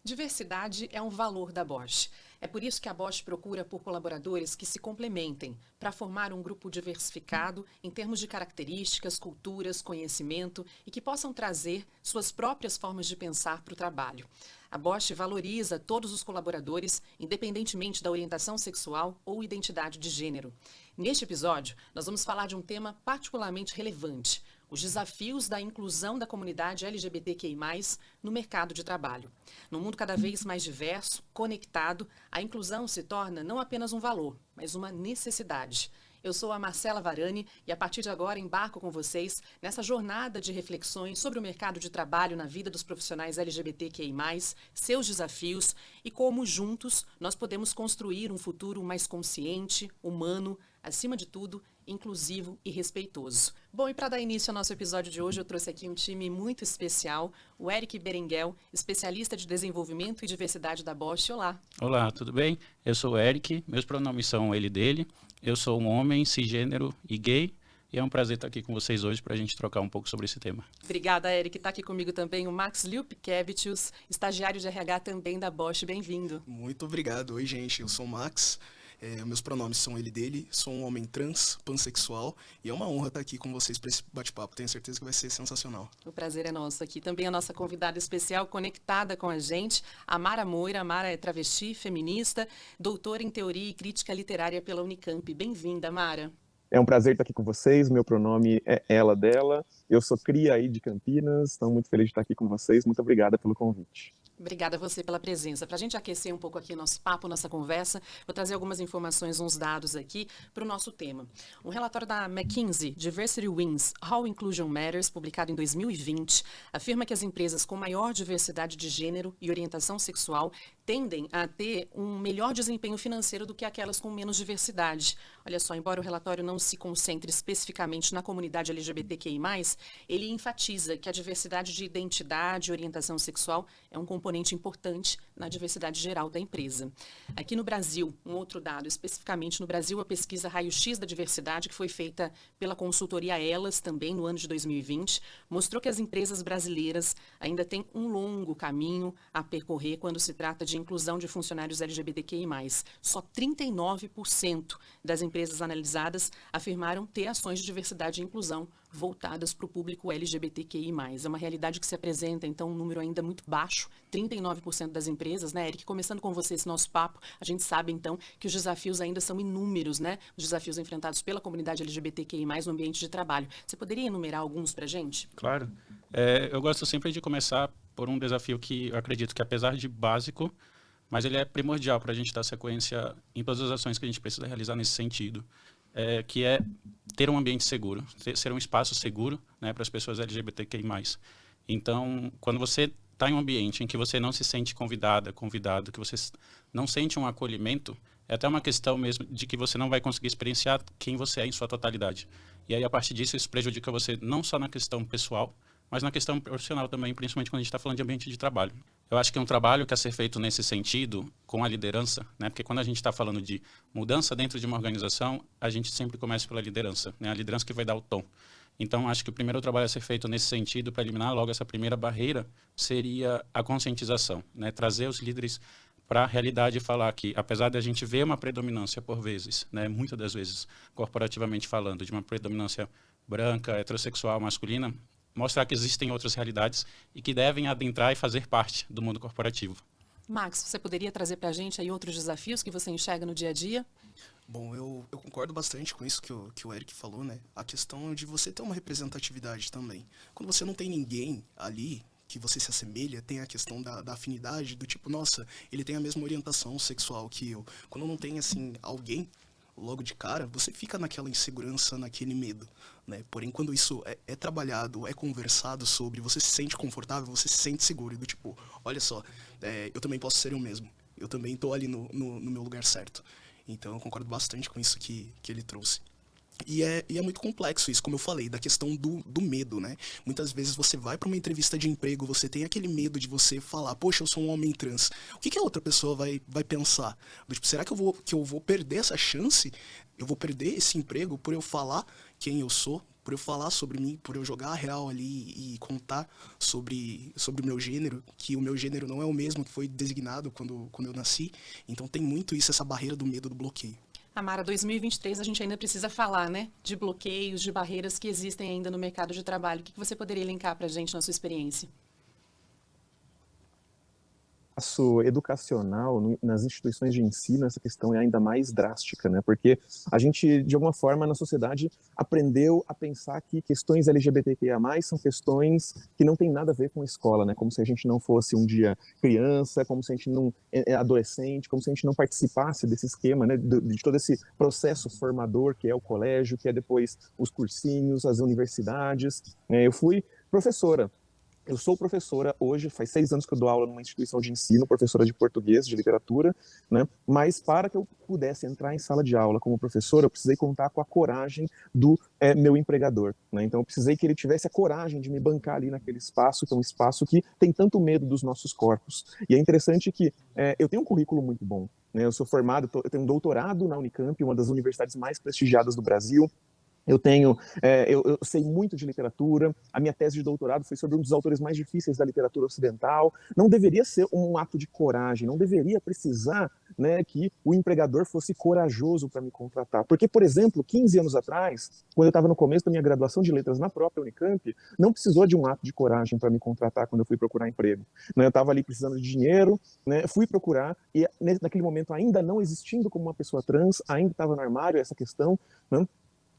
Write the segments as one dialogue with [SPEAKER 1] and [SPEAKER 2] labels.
[SPEAKER 1] Diversidade é um valor da Bosch. É por isso que a Bosch procura por colaboradores que se complementem, para formar um grupo diversificado em termos de características, culturas, conhecimento e que possam trazer suas próprias formas de pensar para o trabalho. A Bosch valoriza todos os colaboradores, independentemente da orientação sexual ou identidade de gênero. Neste episódio, nós vamos falar de um tema particularmente relevante: os desafios da inclusão da comunidade LGBTQI+, no mercado de trabalho. No mundo cada vez mais diverso, conectado, a inclusão se torna não apenas um valor, mas uma necessidade. Eu sou a Marcela Varani e a partir de agora embarco com vocês nessa jornada de reflexões sobre o mercado de trabalho na vida dos profissionais LGBTQI+, seus desafios e como juntos nós podemos construir um futuro mais consciente, humano, acima de tudo, inclusivo e respeitoso. Bom, e para dar início ao nosso episódio de hoje, eu trouxe aqui um time muito especial, o Eric Berenguel, especialista de desenvolvimento e diversidade da Bosch. Olá.
[SPEAKER 2] Olá, tudo bem? Eu sou o Eric, meus pronomes são ele, dele. Eu sou um homem, cisgênero e gay. E é um prazer estar aqui com vocês hoje para a gente trocar um pouco sobre esse tema.
[SPEAKER 1] Obrigada, Eric. Está aqui comigo também o Max Liupkevicius, estagiário de RH também da Bosch. Bem-vindo.
[SPEAKER 3] Muito obrigado. Oi, gente. Eu sou o Max. Meus pronomes são ele, dele. Sou um homem trans, pansexual. E é uma honra estar aqui com vocês para esse bate-papo. Tenho certeza que vai ser sensacional.
[SPEAKER 1] O prazer é nosso aqui. Também a nossa convidada especial conectada com a gente, a Mara Moira. A Mara é travesti, feminista, doutora em teoria e crítica literária pela Unicamp. Bem-vinda, Mara.
[SPEAKER 4] É um prazer estar aqui com vocês. Meu pronome é ela, dela. Eu sou cria aí de Campinas. Estou muito feliz de estar aqui com vocês. Muito obrigada pelo convite.
[SPEAKER 1] Obrigada a você pela presença. Para a gente aquecer um pouco aqui nosso papo, nossa conversa, vou trazer algumas informações, uns dados aqui para o nosso tema. Um relatório da McKinsey, Diversity Wins, How Inclusion Matters, publicado em 2020, afirma que as empresas com maior diversidade de gênero e orientação sexual tendem a ter um melhor desempenho financeiro do que aquelas com menos diversidade. Olha só, embora o relatório não se concentre especificamente na comunidade LGBTQI+, ele enfatiza que a diversidade de identidade e orientação sexual é um componente importante na diversidade geral da empresa. Aqui no Brasil, um outro dado, especificamente no Brasil, a pesquisa Raio-X da Diversidade, que foi feita pela consultoria Elas, também no ano de 2020, mostrou que as empresas brasileiras ainda têm um longo caminho a percorrer quando se trata de inclusão de funcionários LGBTQI+. Só 39% das empresas analisadas afirmaram ter ações de diversidade e inclusão voltadas para o público LGBTQI+. É uma realidade que se apresenta, então, um número ainda muito baixo, 39% das empresas, né, Eric? Começando com você esse nosso papo, a gente sabe, então, que os desafios ainda são inúmeros, né? Os desafios enfrentados pela comunidade LGBTQI+, no ambiente de trabalho. Você poderia enumerar alguns para a gente?
[SPEAKER 2] Claro. Eu gosto sempre de começar por um desafio que eu acredito que, apesar de básico, mas ele é primordial para a gente dar sequência em todas as ações que a gente precisa realizar nesse sentido. Que é ter um ambiente seguro, ser um espaço seguro, né, para as pessoas LGBTQI+. Então, quando você está em um ambiente em que você não se sente convidado, que você não sente um acolhimento, é até uma questão mesmo de que você não vai conseguir experienciar quem você é em sua totalidade. E aí, a partir disso, isso prejudica você não só na questão pessoal, mas na questão profissional também, principalmente quando a gente está falando de ambiente de trabalho. Eu acho que é um trabalho que a ser feito nesse sentido, com a liderança, né? Porque quando a gente está falando de mudança dentro de uma organização, a gente sempre começa pela liderança, né? A liderança que vai dar o tom. Então, acho que o primeiro trabalho a ser feito nesse sentido, para eliminar logo essa primeira barreira, seria a conscientização, né? Trazer os líderes para a realidade e falar que, apesar de a gente ver uma predominância por vezes, né? Muitas das vezes, corporativamente falando, de uma predominância branca, heterossexual, masculina, mostrar que existem outras realidades e que devem adentrar e fazer parte do mundo corporativo.
[SPEAKER 1] Max, você poderia trazer para a gente aí outros desafios que você enxerga no dia a dia?
[SPEAKER 3] Bom, eu concordo bastante com isso que o Eric falou, né? A questão de você ter uma representatividade também. Quando você não tem ninguém ali que você se assemelha, tem a questão da afinidade, do tipo, nossa, ele tem a mesma orientação sexual que eu. Quando não tem, assim, alguém logo de cara, você fica naquela insegurança, naquele medo, né? Porém, quando isso é trabalhado, é conversado sobre, você se sente confortável, você se sente seguro, e do tipo, olha só, eu também posso ser eu mesmo, eu também estou ali no meu lugar certo. Então, eu concordo bastante com isso que ele trouxe. E é muito complexo isso, como eu falei, da questão do medo, né? Muitas vezes você vai para uma entrevista de emprego, você tem aquele medo de você falar, poxa, eu sou um homem trans. O que a outra pessoa vai pensar? Tipo, será que eu vou perder essa chance? Eu vou perder esse emprego por eu falar quem eu sou? por eu falar sobre mim, por eu jogar a real ali e contar sobre o meu gênero, que o meu gênero não é o mesmo que foi designado quando eu nasci. Então tem muito isso, essa barreira do medo do bloqueio.
[SPEAKER 1] Amara, 2023 a gente ainda precisa falar, né, de bloqueios, de barreiras que existem ainda no mercado de trabalho. O que você poderia elencar para a gente na sua experiência?
[SPEAKER 4] Espaço educacional nas instituições de ensino, essa questão é ainda mais drástica, né? Porque a gente, de alguma forma, na sociedade, aprendeu a pensar que questões LGBTQIA+, são questões que não têm nada a ver com a escola, né? Como se a gente não fosse um dia criança, como se a gente não é adolescente, como se a gente não participasse desse esquema, né? De todo esse processo formador que é o colégio, que é depois os cursinhos, as universidades. Eu fui professora. Eu sou professora hoje, faz 6 anos que eu dou aula numa instituição de ensino, professora de português, de literatura, né? Mas para que eu pudesse entrar em sala de aula como professora, eu precisei contar com a coragem do meu empregador, né? Então eu precisei que ele tivesse a coragem de me bancar ali naquele espaço, que é um espaço que tem tanto medo dos nossos corpos. E é interessante que eu tenho um currículo muito bom, né? Eu sou formado, eu tenho um doutorado na Unicamp, uma das universidades mais prestigiadas do Brasil. Eu sei muito de literatura, a minha tese de doutorado foi sobre um dos autores mais difíceis da literatura ocidental. Não deveria ser um ato de coragem, não deveria precisar, né, que o empregador fosse corajoso para me contratar. Porque, por exemplo, 15 anos atrás, quando eu estava no começo da minha graduação de letras na própria Unicamp, não precisou de um ato de coragem para me contratar quando eu fui procurar emprego. Eu estava ali precisando de dinheiro, né, fui procurar, e naquele momento, ainda não existindo como uma pessoa trans, ainda estava no armário essa questão, né?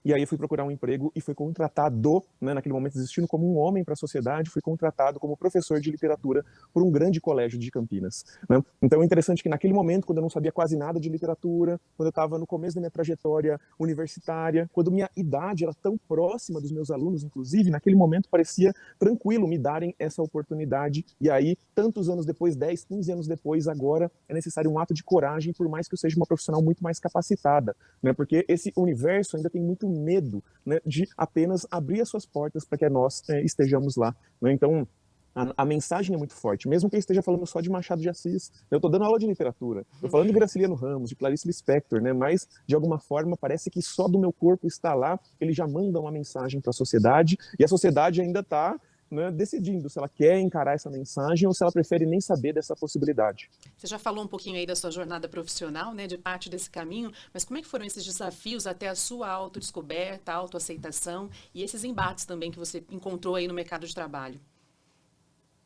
[SPEAKER 4] E aí eu fui procurar um emprego e fui contratado, né, naquele momento existindo como um homem para a sociedade, fui contratado como professor de literatura por um grande colégio de Campinas, né? Então é interessante que naquele momento, quando eu não sabia quase nada de literatura, quando eu estava no começo da minha trajetória universitária, quando minha idade era tão próxima dos meus alunos, inclusive, naquele momento parecia tranquilo me darem essa oportunidade. E aí, tantos anos depois, 10, 15 anos depois, agora é necessário um ato de coragem, por mais que eu seja uma profissional muito mais capacitada, né? Porque esse universo ainda tem muito medo, né, de apenas abrir as suas portas para que nós estejamos lá, né? Então, a mensagem é muito forte, mesmo que eu esteja falando só de Machado de Assis. Eu estou dando aula de literatura, estou falando de Graciliano Ramos, de Clarice Lispector, né? Mas, de alguma forma, parece que só do meu corpo está lá, ele já manda uma mensagem para a sociedade, e a sociedade ainda está, né, decidindo se ela quer encarar essa mensagem ou se ela prefere nem saber dessa possibilidade.
[SPEAKER 1] Você já falou um pouquinho aí da sua jornada profissional, né, de parte desse caminho, mas como é que foram esses desafios até a sua autodescoberta, autoaceitação e esses embates também que você encontrou aí no mercado de trabalho?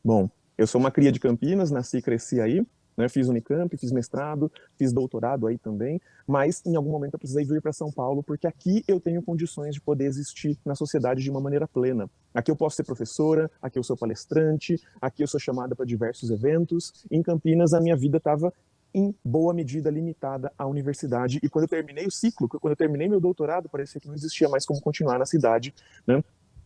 [SPEAKER 4] Bom, eu sou uma cria de Campinas, nasci e cresci aí, né? Fiz Unicamp, fiz mestrado, fiz doutorado aí também, mas em algum momento eu precisei vir para São Paulo, porque aqui eu tenho condições de poder existir na sociedade de uma maneira plena. Aqui eu posso ser professora, aqui eu sou palestrante, aqui eu sou chamada para diversos eventos. Em Campinas a minha vida estava em boa medida limitada à universidade, e quando eu terminei o ciclo, quando eu terminei meu doutorado, parecia que não existia mais como continuar na cidade, né?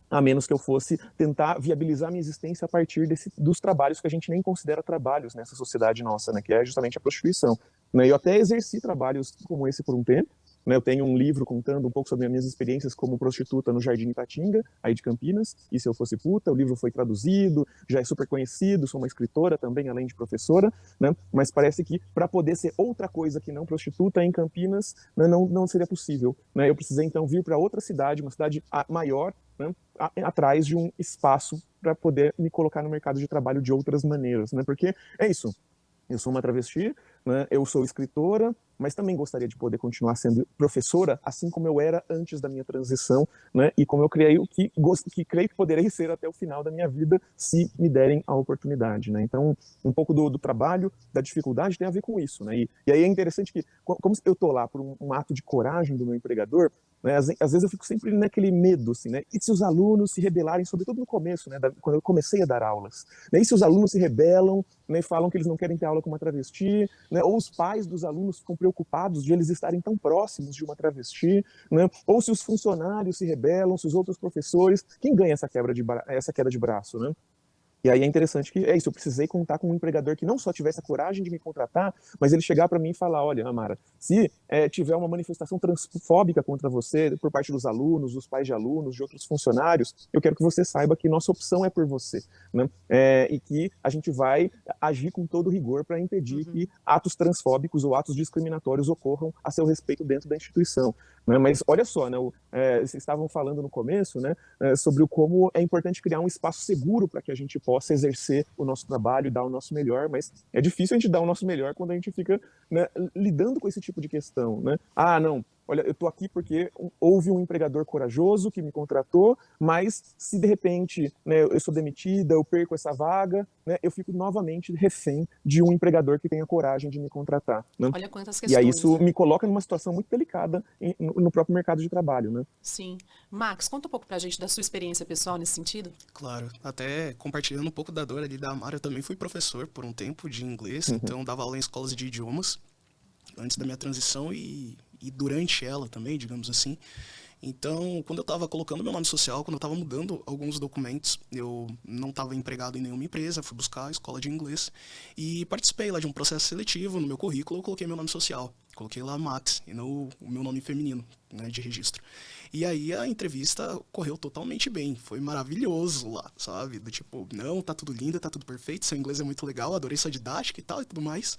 [SPEAKER 4] A menos que eu fosse tentar viabilizar minha existência a partir dos trabalhos que a gente nem considera trabalhos nessa sociedade nossa, né, que é justamente a prostituição, né? Eu até exerci trabalhos como esse por um tempo, né? Eu tenho um livro contando um pouco sobre as minhas experiências como prostituta no Jardim Itatinga, aí de Campinas, e Se Eu Fosse Puta. O livro foi traduzido, já é super conhecido, sou uma escritora também, além de professora, né? Mas parece que para poder ser outra coisa que não prostituta em Campinas, né, não seria possível, né? Eu precisei então vir para outra cidade, uma cidade maior, né, atrás de um espaço para poder me colocar no mercado de trabalho de outras maneiras, né? Porque é isso. Eu sou uma travesti, né? Eu sou escritora, mas também gostaria de poder continuar sendo professora, assim como eu era antes da minha transição, né? E como eu creio que creio que poderei ser até o final da minha vida, se me derem a oportunidade, né? Então, um pouco do trabalho, da dificuldade tem a ver com isso, né? E aí é interessante que, como eu estou lá por um ato de coragem do meu empregador, né? Às vezes eu fico sempre naquele medo, assim, né? E se os alunos se rebelarem, sobretudo no começo, né? Quando eu comecei a dar aulas, né? E se os alunos se rebelam, né? E falam que eles não querem ter aula com uma travesti, né? Ou os pais dos alunos ficam preocupados de eles estarem tão próximos de uma travesti, né? Ou se os funcionários se rebelam, se os outros professores, quem ganha essa queda de braço, né? E aí é interessante que, é isso, eu precisei contar com um empregador que não só tivesse a coragem de me contratar, mas ele chegar para mim e falar, olha, Amara, se tiver uma manifestação transfóbica contra você, por parte dos alunos, dos pais de alunos, de outros funcionários, eu quero que você saiba que nossa opção é por você, né? E que a gente vai agir com todo rigor para impedir que atos transfóbicos ou atos discriminatórios ocorram a seu respeito dentro da instituição. Né? Mas olha só, né, vocês estavam falando no começo, né, sobre o como é importante criar um espaço seguro para que a gente possa exercer o nosso trabalho e dar o nosso melhor, mas é difícil a gente dar o nosso melhor quando a gente fica, né, lidando com esse tipo de questão. Né? Ah, não, olha, eu estou aqui porque houve um empregador corajoso que me contratou, mas se de repente, né, eu sou demitida, eu perco essa vaga, né, eu fico novamente refém de um empregador que tenha coragem de me contratar. Né?
[SPEAKER 1] Olha quantas
[SPEAKER 4] questões. E aí isso,
[SPEAKER 1] né,
[SPEAKER 4] me coloca numa situação muito delicada no próprio mercado de trabalho. Né?
[SPEAKER 1] Sim. Max, conta um pouco pra gente da sua experiência pessoal nesse sentido.
[SPEAKER 3] Claro, até compartilhando um pouco da dor ali da Amara, eu também fui professor por um tempo de inglês, então dava aula em escolas de idiomas antes da minha transição e durante ela também, digamos assim. Então, quando eu estava colocando meu nome social, quando eu estava mudando alguns documentos, eu não estava empregado em nenhuma empresa, fui buscar a escola de inglês e participei lá de um processo seletivo. No meu currículo eu coloquei meu nome social, coloquei lá Max e não o meu nome feminino, né, de registro. E aí a entrevista correu totalmente bem, foi maravilhoso lá, sabe? Do tipo, não, tá tudo lindo, tá tudo perfeito, seu inglês é muito legal, adorei sua didática e tal e tudo mais.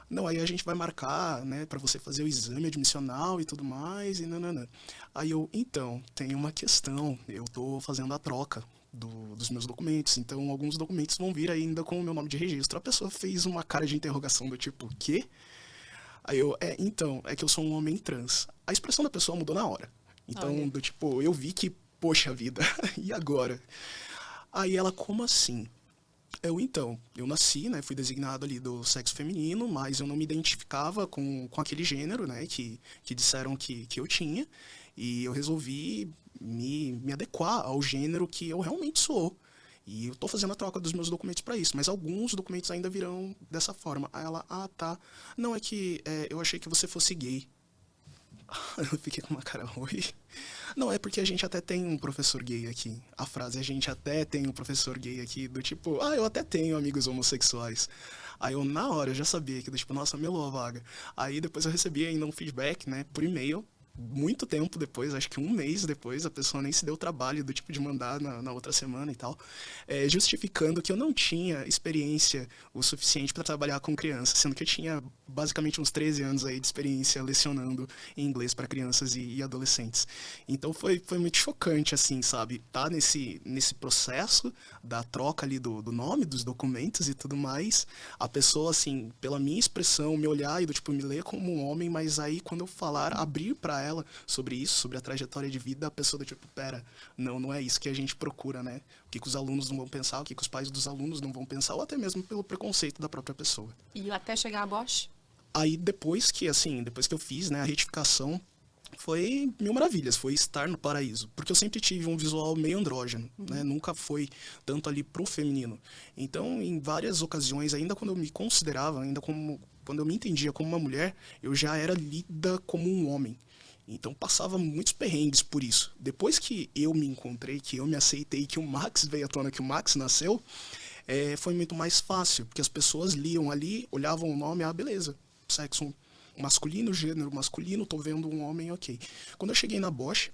[SPEAKER 3] Não, aí a gente vai marcar, né, pra você fazer o exame admissional e tudo mais, e nananã. Aí eu, então, tem uma questão, eu tô fazendo a troca dos meus documentos, então alguns documentos vão vir ainda com o meu nome de registro. A pessoa fez uma cara de interrogação do tipo, quê? Aí eu, então, é que eu sou um homem trans. A expressão da pessoa mudou na hora. Então, do tipo, eu vi que, poxa vida, e agora? Aí ela, como assim? Eu nasci, né, fui designado ali do sexo feminino, mas eu não me identificava com aquele gênero, né, que disseram que eu tinha, e eu resolvi me adequar ao gênero que eu realmente sou. E eu tô fazendo a troca dos meus documentos para isso, mas alguns documentos ainda virão dessa forma. Aí ela, tá, não, é que eu achei que você fosse gay. Eu fiquei com uma cara, oi? Não, é porque a gente até tem um professor gay aqui. A frase, a gente até tem um professor gay aqui, do tipo, eu até tenho amigos homossexuais. Aí eu, na hora, eu já sabia que, do tipo, nossa, melou a vaga. Aí depois eu recebi ainda um feedback, né, por e-mail, muito tempo depois, acho que um mês depois, a pessoa nem se deu o trabalho do tipo de mandar na outra semana e tal, justificando que eu não tinha experiência o suficiente para trabalhar com crianças, sendo que eu tinha basicamente uns 13 anos aí de experiência lecionando em inglês para crianças e adolescentes. Então foi muito chocante, assim, sabe, tá nesse processo da troca ali do nome, dos documentos e tudo mais, a pessoa, assim, pela minha expressão, me olhar e do tipo, me ler como um homem, mas aí quando eu falar, abrir para ela sobre isso, sobre a trajetória de vida, a pessoa do tipo, pera, não é isso que a gente procura, né? O que os alunos não vão pensar, o que os pais dos alunos não vão pensar, ou até mesmo pelo preconceito da própria pessoa.
[SPEAKER 1] E até chegar a Bosch?
[SPEAKER 3] Aí depois que eu fiz, né, a retificação, foi mil maravilhas, foi estar no paraíso, porque eu sempre tive um visual meio andrógeno, né, nunca foi tanto ali pro feminino. Então, em várias ocasiões, ainda quando eu me considerava, quando eu me entendia como uma mulher, eu já era lida como um homem. Então passava muitos perrengues por isso. Depois que eu me encontrei, que eu me aceitei, que o Max veio à tona, que o Max nasceu, foi muito mais fácil, porque as pessoas liam ali, olhavam o nome, beleza, sexo masculino, gênero masculino, tô vendo um homem, ok. Quando eu cheguei na Bosch,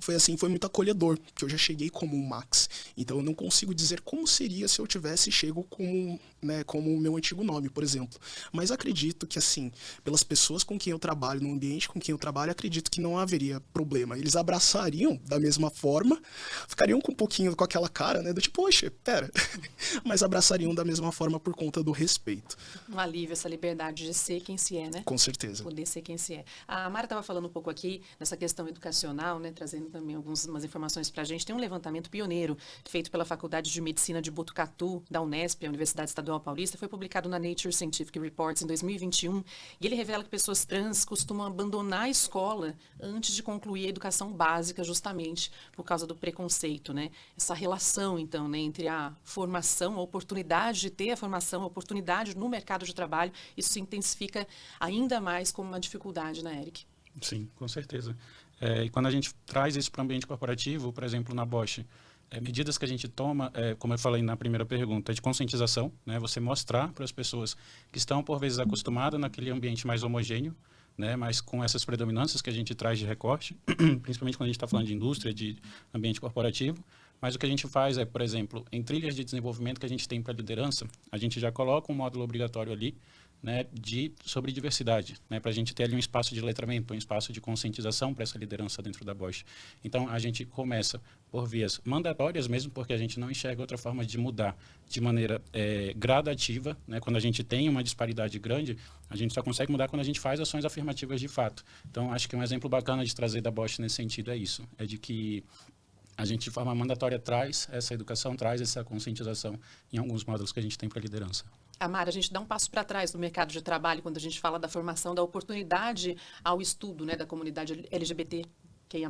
[SPEAKER 3] foi muito acolhedor, porque eu já cheguei como um Max. Então eu não consigo dizer como seria se eu tivesse chego como o meu antigo nome, por exemplo. Mas acredito que, assim, pelas pessoas com quem eu trabalho, no ambiente com quem eu trabalho, acredito que não haveria problema. Eles abraçariam da mesma forma, ficariam com um pouquinho com aquela cara, né, do tipo, poxa, pera. Mas abraçariam da mesma forma por conta do respeito.
[SPEAKER 1] Um alívio, essa liberdade de ser quem se é, né?
[SPEAKER 3] Com certeza.
[SPEAKER 1] Poder ser quem se é. A Mara estava falando um pouco aqui dessa questão educacional, né, trazendo também umas informações para a gente. Tem um levantamento pioneiro feito pela Faculdade de Medicina de Botucatu, da Unesp, a Universidade Estadual Paulista, foi publicado na Nature Scientific Reports em 2021, e ele revela que pessoas trans costumam abandonar a escola antes de concluir a educação básica, justamente por causa do preconceito, né? Essa relação, então, né, entre a formação, a oportunidade de ter a formação, a oportunidade no mercado de trabalho, isso se intensifica ainda mais como uma dificuldade, né, Eric?
[SPEAKER 2] Sim, com certeza. E quando a gente traz isso para o ambiente corporativo, por exemplo, na Bosch, medidas que a gente toma, como eu falei na primeira pergunta, de conscientização, né? Você mostrar para as pessoas que estão, por vezes, acostumadas naquele ambiente mais homogêneo, né? Mas com essas predominâncias que a gente traz de recorte, principalmente quando a gente está falando de indústria, de ambiente corporativo. Mas o que a gente faz é, por exemplo, em trilhas de desenvolvimento que a gente tem para liderança, a gente já coloca um módulo obrigatório ali, né, sobre diversidade, né, para a gente ter ali um espaço de letramento, um espaço de conscientização para essa liderança dentro da Bosch. Então, a gente começa por vias mandatórias mesmo, porque a gente não enxerga outra forma de mudar de maneira gradativa, né. Quando a gente tem uma disparidade grande, a gente só consegue mudar quando a gente faz ações afirmativas de fato. Então, acho que um exemplo bacana de trazer da Bosch nesse sentido é isso, é de que a gente, de forma mandatória, traz essa educação, traz essa conscientização em alguns módulos que a gente tem para liderança.
[SPEAKER 1] Amara, a gente dá um passo para trás no mercado de trabalho quando a gente fala da formação, da oportunidade ao estudo, né, da comunidade LGBTQIA+.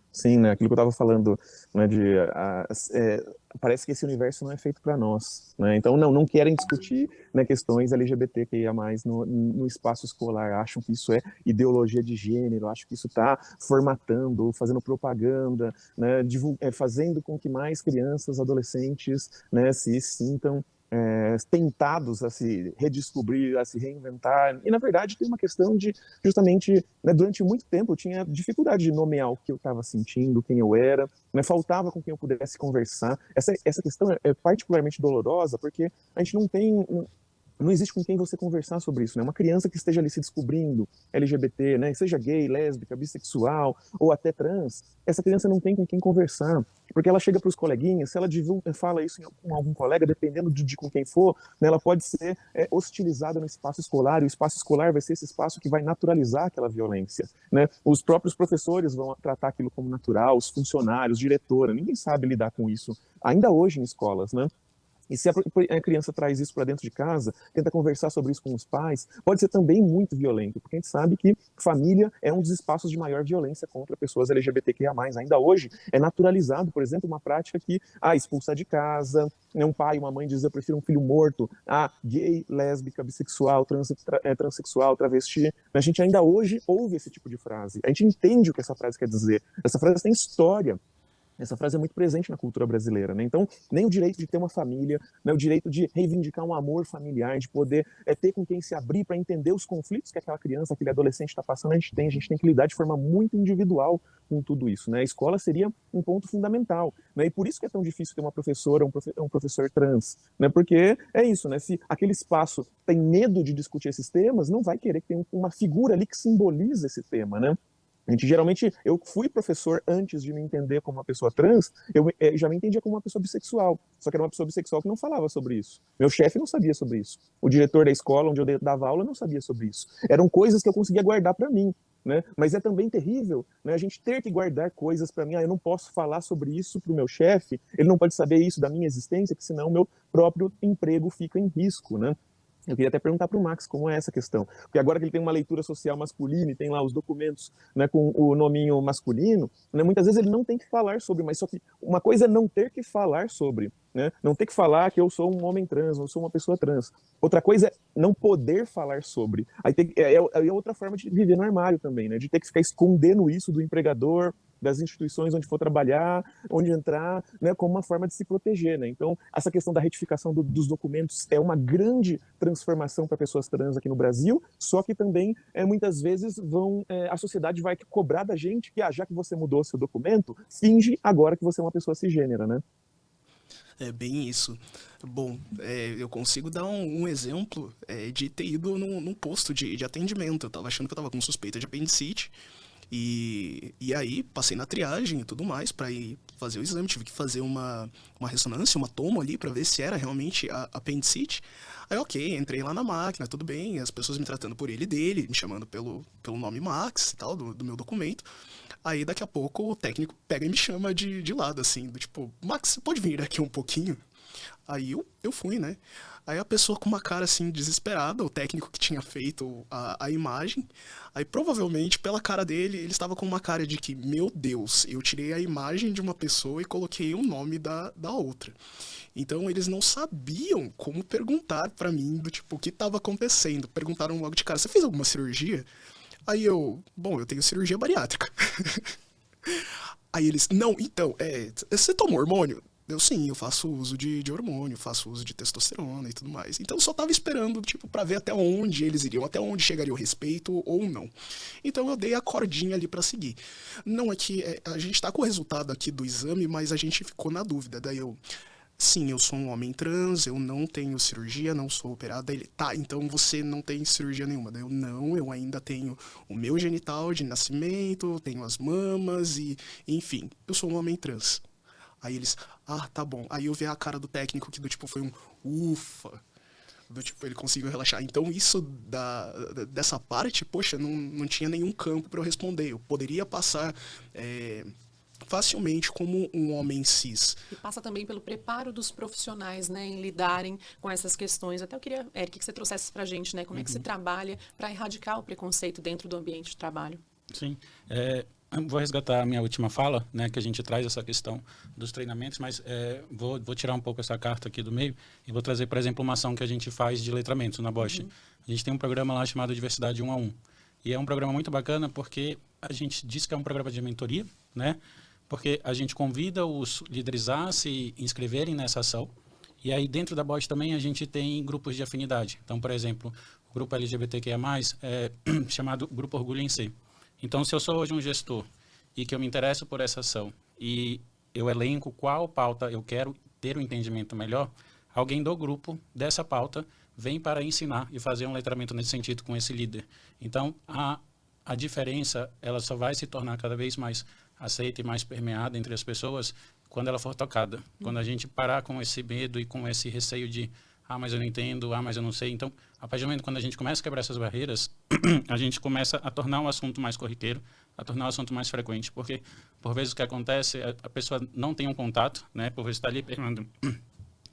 [SPEAKER 4] Sim, né? Aquilo que eu estava falando, né, parece que esse universo não é feito para nós, né? Então não querem discutir, né, questões LGBTQIA+, no espaço escolar, acham que isso é ideologia de gênero, acham que isso está formatando, fazendo propaganda, né, fazendo com que mais crianças, adolescentes, né, se sintam tentados a se redescobrir, a se reinventar. E, na verdade, tem uma questão de, justamente, né, durante muito tempo eu tinha dificuldade de nomear o que eu estava sentindo, quem eu era, né, faltava com quem eu pudesse conversar. Essa questão é particularmente dolorosa, porque a gente não existe com quem você conversar sobre isso, né? Uma criança que esteja ali se descobrindo LGBT, né? Seja gay, lésbica, bissexual ou até trans, essa criança não tem com quem conversar, porque ela chega para os coleguinhas, se ela fala isso com algum colega, dependendo de com quem for, né, ela pode ser hostilizada no espaço escolar, e o espaço escolar vai ser esse espaço que vai naturalizar aquela violência, né? Os próprios professores vão tratar aquilo como natural, os funcionários, diretora, ninguém sabe lidar com isso, ainda hoje em escolas, né? E se a criança traz isso para dentro de casa, tenta conversar sobre isso com os pais, pode ser também muito violento, porque a gente sabe que família é um dos espaços de maior violência contra pessoas LGBTQIA+. Ainda hoje é naturalizado, por exemplo, uma prática que expulsar de casa, né, um pai, uma mãe diz eu prefiro um filho morto, gay, lésbica, bissexual, transexual, travesti. A gente ainda hoje ouve esse tipo de frase. A gente entende o que essa frase quer dizer. Essa frase tem história. Essa frase é muito presente na cultura brasileira, né? Então, nem o direito de ter uma família, né, o direito de reivindicar um amor familiar, de poder ter com quem se abrir para entender os conflitos que aquela criança, aquele adolescente está passando, a gente tem que lidar de forma muito individual com tudo isso, né? A escola seria um ponto fundamental, né? E por isso que é tão difícil ter uma professora, um professor trans, né? Porque é isso, né? Se aquele espaço tem medo de discutir esses temas, não vai querer que tenha uma figura ali que simboliza esse tema, né? Eu fui professor antes de me entender como uma pessoa trans, eu já me entendia como uma pessoa bissexual, só que era uma pessoa bissexual que não falava sobre isso. Meu chefe não sabia sobre isso. O diretor da escola onde eu dava aula não sabia sobre isso. Eram coisas que eu conseguia guardar para mim, né? Mas é também terrível, né, a gente ter que guardar coisas para mim. Eu não posso falar sobre isso para o meu chefe, ele não pode saber isso da minha existência, porque senão o meu próprio emprego fica em risco, né? Eu queria até perguntar para o Max como é essa questão, porque agora que ele tem uma leitura social masculina e tem lá os documentos, né, com o nominho masculino, né, muitas vezes ele não tem que falar sobre, mas só que uma coisa é não ter que falar sobre, né, não ter que falar que eu sou um homem trans, eu sou uma pessoa trans. Outra coisa é não poder falar sobre. Aí é outra forma de viver no armário também, né, de ter que ficar escondendo isso do empregador, das instituições onde for trabalhar, onde entrar, né, como uma forma de se proteger, né? Então, essa questão da retificação dos documentos é uma grande transformação para pessoas trans aqui no Brasil, só que também, muitas vezes, a sociedade vai cobrar da gente que, já que você mudou seu documento, finge agora que você é uma pessoa cisgênera, né?
[SPEAKER 3] É bem isso. Bom, eu consigo dar um exemplo de ter ido num posto de atendimento. Eu estava achando que eu estava com suspeita de apendicite, e aí passei na triagem e tudo mais para ir fazer o exame, tive que fazer uma ressonância, uma tomo ali para ver se era realmente a apendicite. Aí ok, entrei lá na máquina, tudo bem, as pessoas me tratando por ele e dele, me chamando pelo nome Max e tal, do meu documento. Aí daqui a pouco o técnico pega e me chama de lado, assim, do tipo, Max, você pode vir aqui um pouquinho? Aí eu fui, né? Aí a pessoa com uma cara assim desesperada, o técnico que tinha feito a imagem, aí provavelmente pela cara dele, ele estava com uma cara de que, meu Deus, eu tirei a imagem de uma pessoa e coloquei o nome da outra. Então eles não sabiam como perguntar pra mim do tipo, o que estava acontecendo. Perguntaram logo de cara, você fez alguma cirurgia? Aí eu tenho cirurgia bariátrica. Aí eles, não, então, você toma hormônio? Eu, sim, eu faço uso de hormônio, faço uso de testosterona e tudo mais. Então eu só tava esperando, tipo, pra ver até onde eles iriam, até onde chegaria o respeito ou não. Então eu dei a cordinha ali pra seguir. Não é que a gente tá com o resultado aqui do exame, mas a gente ficou na dúvida. Daí eu, sim, eu sou um homem trans, eu não tenho cirurgia, não sou operado. Daí ele, tá, então você não tem cirurgia nenhuma. Daí eu, não, eu ainda tenho o meu genital de nascimento, tenho as mamas e, enfim, eu sou um homem trans. Aí eles, tá bom. Aí eu vi a cara do técnico que do tipo foi um ufa. Do tipo, ele conseguiu relaxar. Então isso dessa parte, poxa, não tinha nenhum campo para eu responder. Eu poderia passar facilmente como um homem cis.
[SPEAKER 1] E passa também pelo preparo dos profissionais, né, em lidarem com essas questões. Até eu queria, Eric, que você trouxesse pra gente, né, como é que se trabalha para erradicar o preconceito dentro do ambiente de trabalho.
[SPEAKER 2] Sim. Vou resgatar a minha última fala, né, que a gente traz essa questão dos treinamentos, mas vou tirar um pouco essa carta aqui do meio e vou trazer, por exemplo, uma ação que a gente faz de letramento na Bosch. A gente tem um programa lá chamado Diversidade 1 a 1. E é um programa muito bacana porque a gente diz que é um programa de mentoria, né? Porque a gente convida os líderes a se inscreverem nessa ação. E aí, dentro da Bosch também, a gente tem grupos de afinidade. Então, por exemplo, o grupo LGBTQIA+, é chamado Grupo Orgulho em Si. Então, se eu sou hoje um gestor e que eu me interesso por essa ação e eu elenco qual pauta eu quero ter um entendimento melhor, alguém do grupo dessa pauta vem para ensinar e fazer um letramento nesse sentido com esse líder. Então, a diferença ela só vai se tornar cada vez mais aceita e mais permeada entre as pessoas quando ela for tocada. Quando a gente parar com esse medo e com esse receio de mas eu não entendo, mas eu não sei. Então, a partir do momento quando a gente começa a quebrar essas barreiras, a gente começa a tornar o assunto mais corriqueiro, a tornar o assunto mais frequente, porque por vezes o que acontece, a pessoa não tem um contato, né? Por vezes está ali permeando,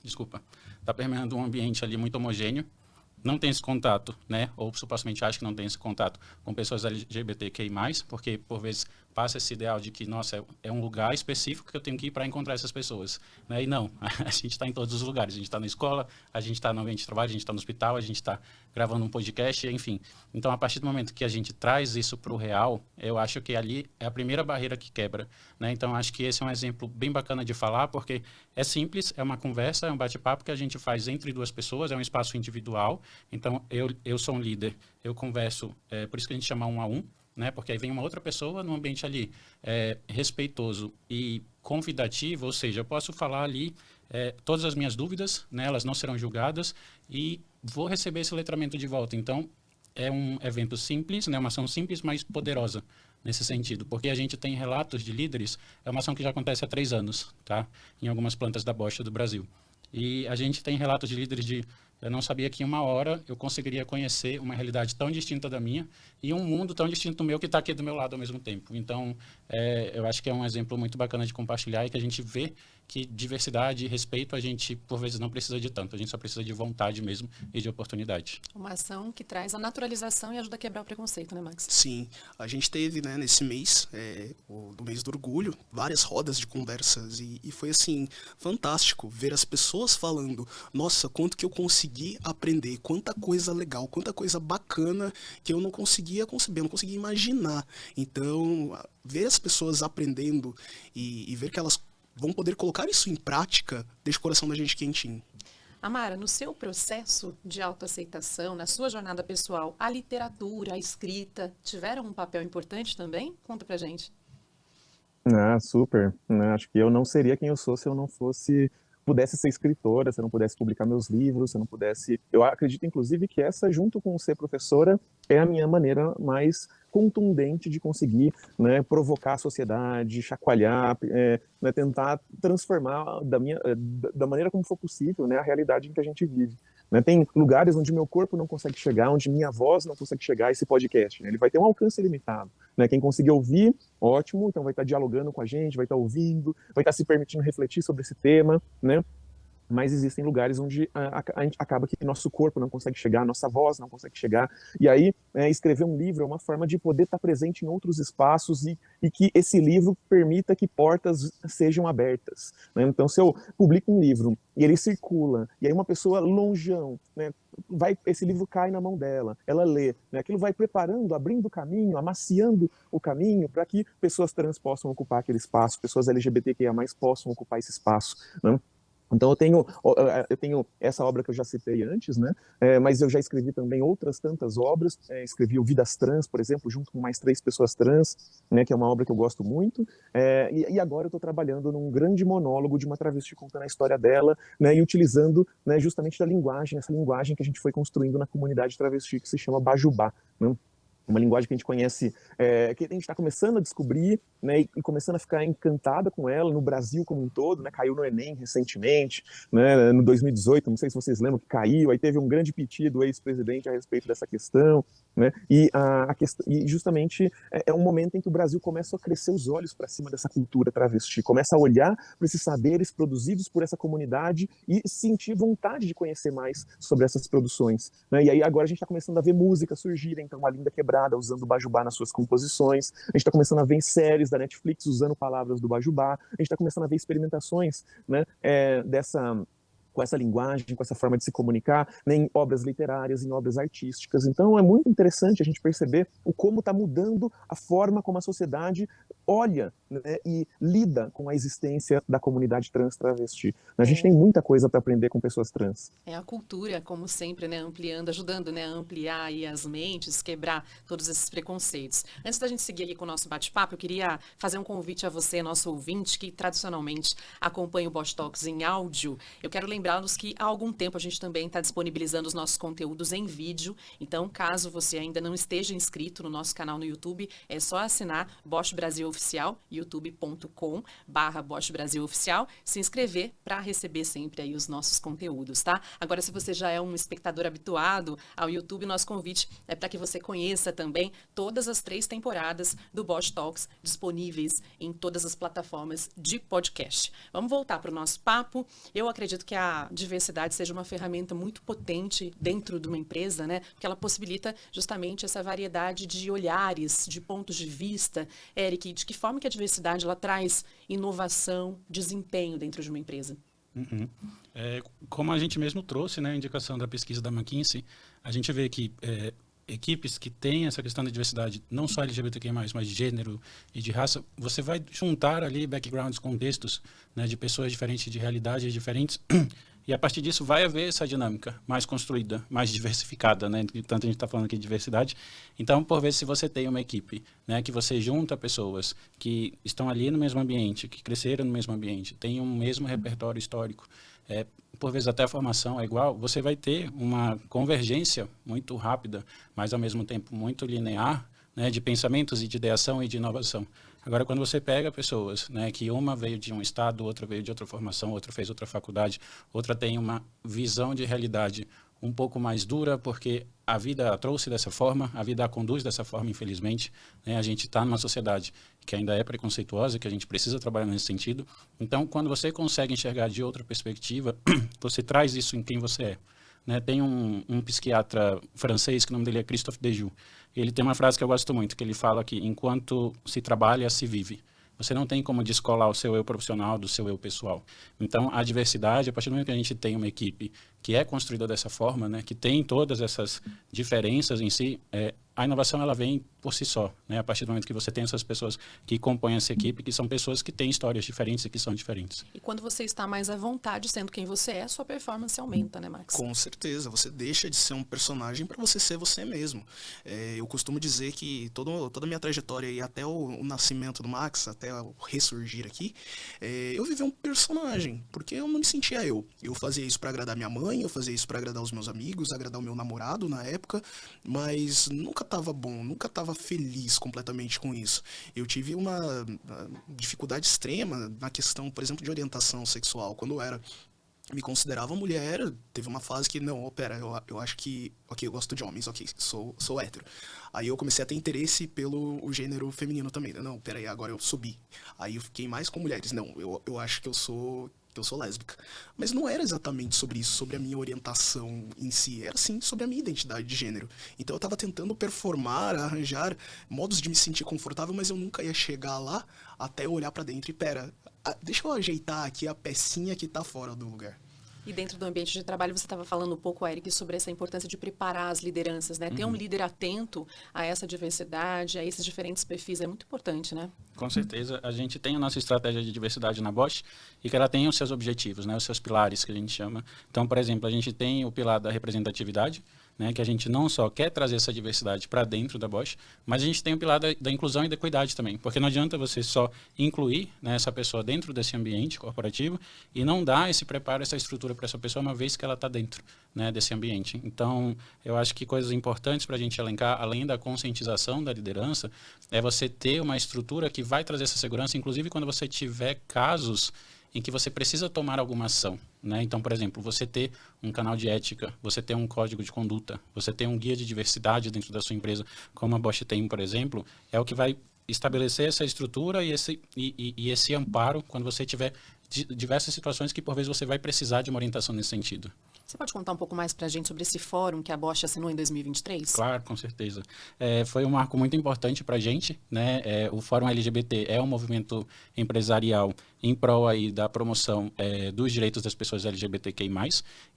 [SPEAKER 2] está permeando um ambiente ali muito homogêneo, não tem esse contato, né? Ou supostamente acha que não tem esse contato com pessoas LGBTQI+, porque por vezes passa esse ideal de que, nossa, é um lugar específico que eu tenho que ir para encontrar essas pessoas, né? E não, a gente está em todos os lugares, a gente está na escola, a gente está no ambiente de trabalho, a gente está no hospital, a gente está gravando um podcast, enfim. Então, a partir do momento que a gente traz isso para o real, eu acho que ali é a primeira barreira que quebra, né? Então, acho que esse é um exemplo bem bacana de falar, porque é simples, é uma conversa, é um bate-papo que a gente faz entre duas pessoas, é um espaço individual. Então, eu sou um líder, eu converso, por isso que a gente chama 1 a 1, né? Porque aí vem uma outra pessoa num ambiente ali respeitoso e convidativo, ou seja, eu posso falar ali todas as minhas dúvidas, né? Elas não serão julgadas e vou receber esse letramento de volta. Então, é um evento simples, né? Uma ação simples, mas poderosa nesse sentido, porque a gente tem relatos de líderes, é uma ação que já acontece há 3 anos, tá? Em algumas plantas da Bosch do Brasil. E a gente tem relatos de líderes de eu não sabia que em 1 hora eu conseguiria conhecer uma realidade tão distinta da minha e um mundo tão distinto do meu que está aqui do meu lado ao mesmo tempo. Então, eu acho que é um exemplo muito bacana de compartilhar e que a gente vê que diversidade e respeito a gente, por vezes, não precisa de tanto. A gente só precisa de vontade mesmo e de oportunidade.
[SPEAKER 1] Uma ação que traz a naturalização e ajuda a quebrar o preconceito, né, Max?
[SPEAKER 3] Sim, a gente teve, né, nesse mês, do mês do orgulho, várias rodas de conversas e foi, assim, fantástico ver as pessoas falando, nossa, quanto que eu consegui aprender, quanta coisa legal, quanta coisa bacana que eu não conseguia conceber, não conseguia imaginar. Então, ver as pessoas aprendendo e ver que elas vão poder colocar isso em prática, deixa o coração da gente quentinho.
[SPEAKER 1] Amara, no seu processo de autoaceitação, na sua jornada pessoal, a literatura, a escrita, tiveram um papel importante também? Conta pra gente.
[SPEAKER 4] Super. Né? Acho que eu não seria quem eu sou se eu não pudesse ser escritora, se eu não pudesse publicar meus livros, se eu não pudesse... Eu acredito, inclusive, que essa, junto com ser professora, é a minha maneira mais contundente de conseguir, né, provocar a sociedade, chacoalhar, né, tentar transformar da maneira como for possível, né, a realidade em que a gente vive. Né? Tem lugares onde meu corpo não consegue chegar, onde minha voz não consegue chegar, esse podcast. Né? Ele vai ter um alcance limitado. Né? Quem conseguir ouvir, ótimo, então vai estar dialogando com a gente, vai estar ouvindo, vai estar se permitindo refletir sobre esse tema, né? Mas existem lugares onde a gente acaba que nosso corpo não consegue chegar, nossa voz não consegue chegar, e aí escrever um livro é uma forma de poder estar presente em outros espaços e que esse livro permita que portas sejam abertas. Né? Então, se eu publico um livro e ele circula, e aí uma pessoa longeão, né, esse livro cai na mão dela, ela lê, né? Aquilo vai preparando, abrindo o caminho, amaciando o caminho para que pessoas trans possam ocupar aquele espaço, pessoas LGBTQIA+ possam ocupar esse espaço, né? Então eu tenho essa obra que eu já citei antes, né? Mas eu já escrevi também outras tantas obras. Escrevi o Vidas Trans, por exemplo, junto com mais 3 pessoas trans, né? Que é uma obra que eu gosto muito. E agora eu estou trabalhando num grande monólogo de uma travesti contando a história dela, né? E utilizando, né, justamente da linguagem, essa linguagem que a gente foi construindo na comunidade travesti, que se chama Bajubá, né? Uma linguagem que a gente conhece, que a gente está começando a descobrir, né, e começando a ficar encantada com ela no Brasil como um todo, né, caiu no Enem recentemente, né, no 2018, não sei se vocês lembram que caiu, aí teve um grande piti do ex-presidente a respeito dessa questão, né, e justamente é um momento em que o Brasil começa a crescer os olhos para cima dessa cultura travesti, começa a olhar para esses saberes produzidos por essa comunidade e sentir vontade de conhecer mais sobre essas produções, né, e aí agora a gente está começando a ver música surgirem, então a Linda Quebrada usando o Bajubá nas suas composições, a gente está começando a ver séries da Netflix usando palavras do Bajubá, a gente está começando a ver experimentações, né, com essa linguagem, com essa forma de se comunicar, né, em obras literárias, em obras artísticas. Então é muito interessante a gente perceber como está mudando a forma como a sociedade olha, né, e lida com a existência da comunidade trans travesti. A gente tem muita coisa para aprender com pessoas trans.
[SPEAKER 1] É a cultura, como sempre, né, ampliando, ajudando, né, a ampliar aí as mentes, quebrar todos esses preconceitos. Antes da gente seguir aqui com o nosso bate-papo, eu queria fazer um convite a você, nosso ouvinte, que tradicionalmente acompanha o Bosch Talks em áudio. Eu quero lembrá-los que há algum tempo a gente também está disponibilizando os nossos conteúdos em vídeo. Então, caso você ainda não esteja inscrito no nosso canal no YouTube, é só assinar Bosch Brasil Oficial, youtube.com/Bosch Brasil Oficial, se inscrever para receber sempre aí os nossos conteúdos, tá? Agora, se você já é um espectador habituado ao YouTube, nosso convite é para que você conheça também todas as 3 temporadas do Bosch Talks disponíveis em todas as plataformas de podcast. Vamos voltar para o nosso papo. Eu acredito que a diversidade seja uma ferramenta muito potente dentro de uma empresa, né? Porque ela possibilita justamente essa variedade de olhares, de pontos de vista. Eric, de que forma que a diversidade ela traz inovação, desempenho dentro de uma empresa?
[SPEAKER 2] Como a gente mesmo trouxe, né, a indicação da pesquisa da McKinsey, a gente vê que equipes que têm essa questão da diversidade, não só LGBTQI+, mas de gênero e de raça, você vai juntar ali backgrounds, contextos, né, de pessoas diferentes, de realidades diferentes, e a partir disso vai haver essa dinâmica mais construída, mais diversificada, né? Tanto a gente está falando aqui de diversidade. Então, por vezes, se você tem uma equipe, né, que você junta pessoas que estão ali no mesmo ambiente, que cresceram no mesmo ambiente, têm um mesmo repertório histórico, por vezes até a formação é igual, você vai ter uma convergência muito rápida, mas ao mesmo tempo muito linear, né, de pensamentos e de ideação e de inovação. Agora, quando você pega pessoas, né, que uma veio de um estado, outra veio de outra formação, outra fez outra faculdade, outra tem uma visão de realidade um pouco mais dura, porque a vida a trouxe dessa forma, a vida a conduz dessa forma, infelizmente, né? A gente está numa sociedade que ainda é preconceituosa, que a gente precisa trabalhar nesse sentido. Então, quando você consegue enxergar de outra perspectiva, você traz isso em quem você é. Né? Tem um psiquiatra francês, que o nome dele é Christophe Dejoux. Ele tem uma frase que eu gosto muito, que ele fala que enquanto se trabalha, se vive. Você não tem como descolar o seu eu profissional do seu eu pessoal. Então, a diversidade, a partir do momento que a gente tem uma equipe que é construída dessa forma, né, que tem todas essas diferenças em si, a inovação ela vem por si só, né? A partir do momento que você tem essas pessoas que compõem essa equipe, que são pessoas que têm histórias diferentes e que são diferentes.
[SPEAKER 1] E quando você está mais à vontade, sendo quem você é, sua performance aumenta, né, Max?
[SPEAKER 3] Com certeza, você deixa de ser um personagem para você ser você mesmo. Eu costumo dizer que toda a minha trajetória e até o nascimento do Max, até o ressurgir aqui, eu vivi um personagem, porque eu não me sentia eu. Eu fazia isso para agradar minha mãe, eu fazia isso para agradar os meus amigos, agradar o meu namorado na época, mas nunca estava bom, nunca estava feliz completamente com isso. Eu tive uma dificuldade extrema na questão, por exemplo, de orientação sexual. Quando eu me considerava mulher, teve uma fase que, não, pera, eu acho que, ok, eu gosto de homens, ok, sou hétero. Aí eu comecei a ter interesse pelo gênero feminino também. Não, pera aí, agora eu subi. Aí eu fiquei mais com mulheres. Não, eu acho que eu sou lésbica. Mas não era exatamente sobre isso, sobre a minha orientação em si. Era sim sobre a minha identidade de gênero. Então eu tava tentando performar, arranjar modos de me sentir confortável, mas eu nunca ia chegar lá até eu olhar pra dentro e, pera, deixa eu ajeitar aqui a pecinha que tá fora do lugar.
[SPEAKER 1] E dentro do ambiente de trabalho, você estava falando um pouco, Eric, sobre essa importância de preparar as lideranças, né? Ter um líder atento a essa diversidade, a esses diferentes perfis, é muito importante, né?
[SPEAKER 2] Com certeza, a gente tem a nossa estratégia de diversidade na Bosch e que ela tem os seus objetivos, né, os seus pilares que a gente chama. Então, por exemplo, a gente tem o pilar da representatividade, né, que a gente não só quer trazer essa diversidade para dentro da Bosch, mas a gente tem o pilar da inclusão e da equidade também, porque não adianta você só incluir, né, essa pessoa dentro desse ambiente corporativo e não dar esse preparo, essa estrutura para essa pessoa uma vez que ela está dentro, né, desse ambiente. Então, eu acho que coisas importantes para a gente elencar, além da conscientização da liderança, é você ter uma estrutura que vai trazer essa segurança, inclusive quando você tiver casos em que você precisa tomar alguma ação, né? Então, por exemplo, você ter um canal de ética, você ter um código de conduta, você ter um guia de diversidade dentro da sua empresa, como a Bosch tem, por exemplo, é o que vai estabelecer essa estrutura e esse amparo quando você tiver diversas situações que, por vezes, você vai precisar de uma orientação nesse sentido.
[SPEAKER 1] Você pode contar um pouco mais para a gente sobre esse fórum que a Bosch assinou em 2023?
[SPEAKER 2] Claro, com certeza. Foi um marco muito importante para a gente, né? O Fórum LGBT é um movimento empresarial em prol aí da promoção dos direitos das pessoas LGBTQI+.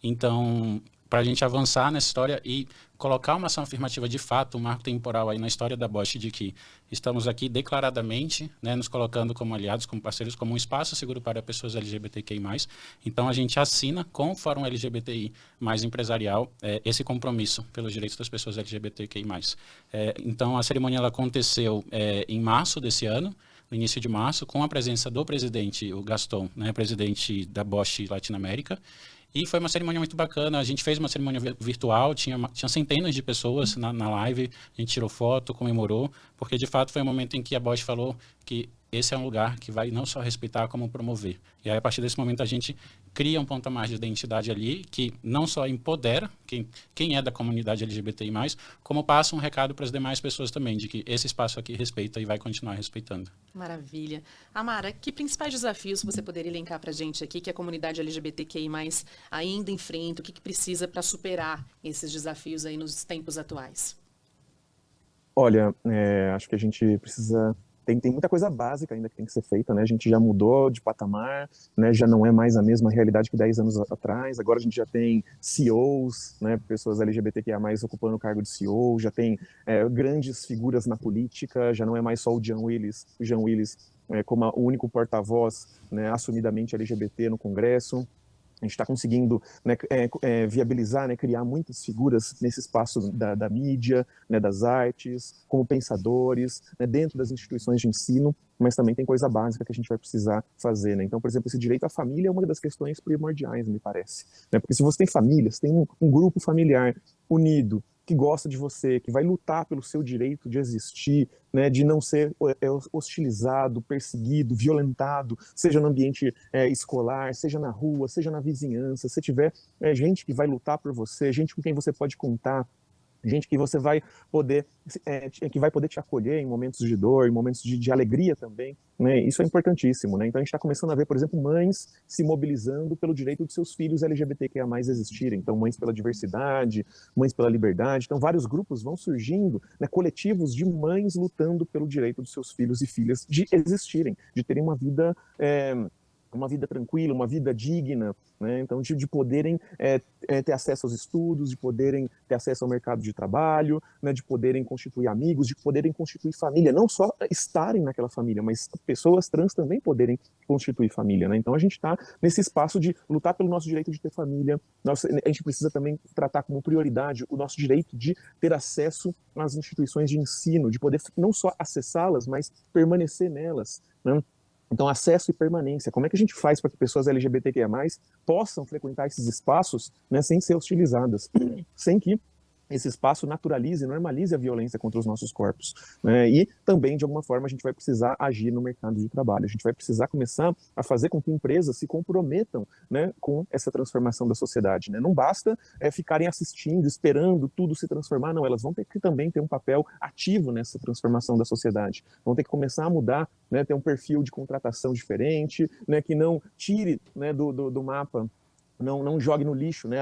[SPEAKER 2] Então, para a gente avançar nessa história e colocar uma ação afirmativa de fato, um marco temporal aí na história da Bosch de que estamos aqui declaradamente, né, nos colocando como aliados, como parceiros, como um espaço seguro para pessoas LGBTQI+. Então, a gente assina com o Fórum LGBTI mais empresarial esse compromisso pelos direitos das pessoas LGBTQI+. Então, a cerimônia ela aconteceu em março desse ano, no início de março, com a presença do presidente, o Gaston, né, presidente da Bosch Latinoamérica. E foi uma cerimônia muito bacana. A gente fez uma cerimônia virtual, tinha centenas de pessoas na live, a gente tirou foto, comemorou, porque de fato foi um momento em que a Bosch falou que esse é um lugar que vai não só respeitar, como promover. E aí, a partir desse momento, a gente cria um ponto a mais de identidade ali, que não só empodera quem é da comunidade LGBTI+, como passa um recado para as demais pessoas também, de que esse espaço aqui respeita e vai continuar respeitando.
[SPEAKER 1] Maravilha. Amara, que principais desafios você poderia elencar para a gente aqui que a comunidade LGBTQI+, ainda enfrenta, o que precisa para superar esses desafios aí nos tempos atuais?
[SPEAKER 4] Olha, acho que a gente precisa... Tem muita coisa básica ainda que tem que ser feita, né? A gente já mudou de patamar, né? Já não é mais a mesma realidade que 10 anos atrás. Agora a gente já tem CEOs, né? Pessoas LGBTQIA+, ocupando o cargo de CEO, já tem grandes figuras na política, já não é mais só o Jean Willis como o único porta-voz, né, assumidamente LGBT no Congresso. A gente está conseguindo, né, viabilizar, né, criar muitas figuras nesse espaço da mídia, né, das artes, como pensadores, né, dentro das instituições de ensino, mas também tem coisa básica que a gente vai precisar fazer, né? Então, por exemplo, esse direito à família é uma das questões primordiais, me parece, né? Porque se você tem família, se tem um grupo familiar unido, que gosta de você, que vai lutar pelo seu direito de existir, né, de não ser hostilizado, perseguido, violentado, seja no ambiente escolar, seja na rua, seja na vizinhança, se tiver gente que vai lutar por você, gente com quem você pode contar, gente que você vai poder, que vai poder te acolher em momentos de dor, em momentos de alegria também, né? Isso é importantíssimo, né? Então a gente está começando a ver, por exemplo, mães se mobilizando pelo direito de seus filhos LGBTQIA+ existirem. Então, mães pela diversidade, mães pela liberdade. Então, vários grupos vão surgindo, né, coletivos de mães lutando pelo direito dos seus filhos e filhas de existirem, de terem uma vida tranquila, uma vida digna, né? Então, de poderem ter acesso aos estudos, de poderem ter acesso ao mercado de trabalho, né? De poderem constituir amigos, de poderem constituir família, não só estarem naquela família, mas pessoas trans também poderem constituir família, né? Então, a gente está nesse espaço de lutar pelo nosso direito de ter família. A gente precisa também tratar como prioridade o nosso direito de ter acesso às instituições de ensino, de poder não só acessá-las, mas permanecer nelas, né? Então, acesso e permanência. Como é que a gente faz para que pessoas LGBTQIA+, possam frequentar esses espaços, né, sem ser hostilizadas, sem que esse espaço naturalize, normalize a violência contra os nossos corpos, né? E também, de alguma forma, a gente vai precisar agir no mercado de trabalho. A gente vai precisar começar a fazer com que empresas se comprometam, né, com essa transformação da sociedade, né? Não basta ficarem assistindo, esperando tudo se transformar, não. Elas vão ter que também ter um papel ativo nessa transformação da sociedade. Vão ter que começar a mudar, né, ter um perfil de contratação diferente, né, que não tire, né, do mapa não jogue no lixo, né,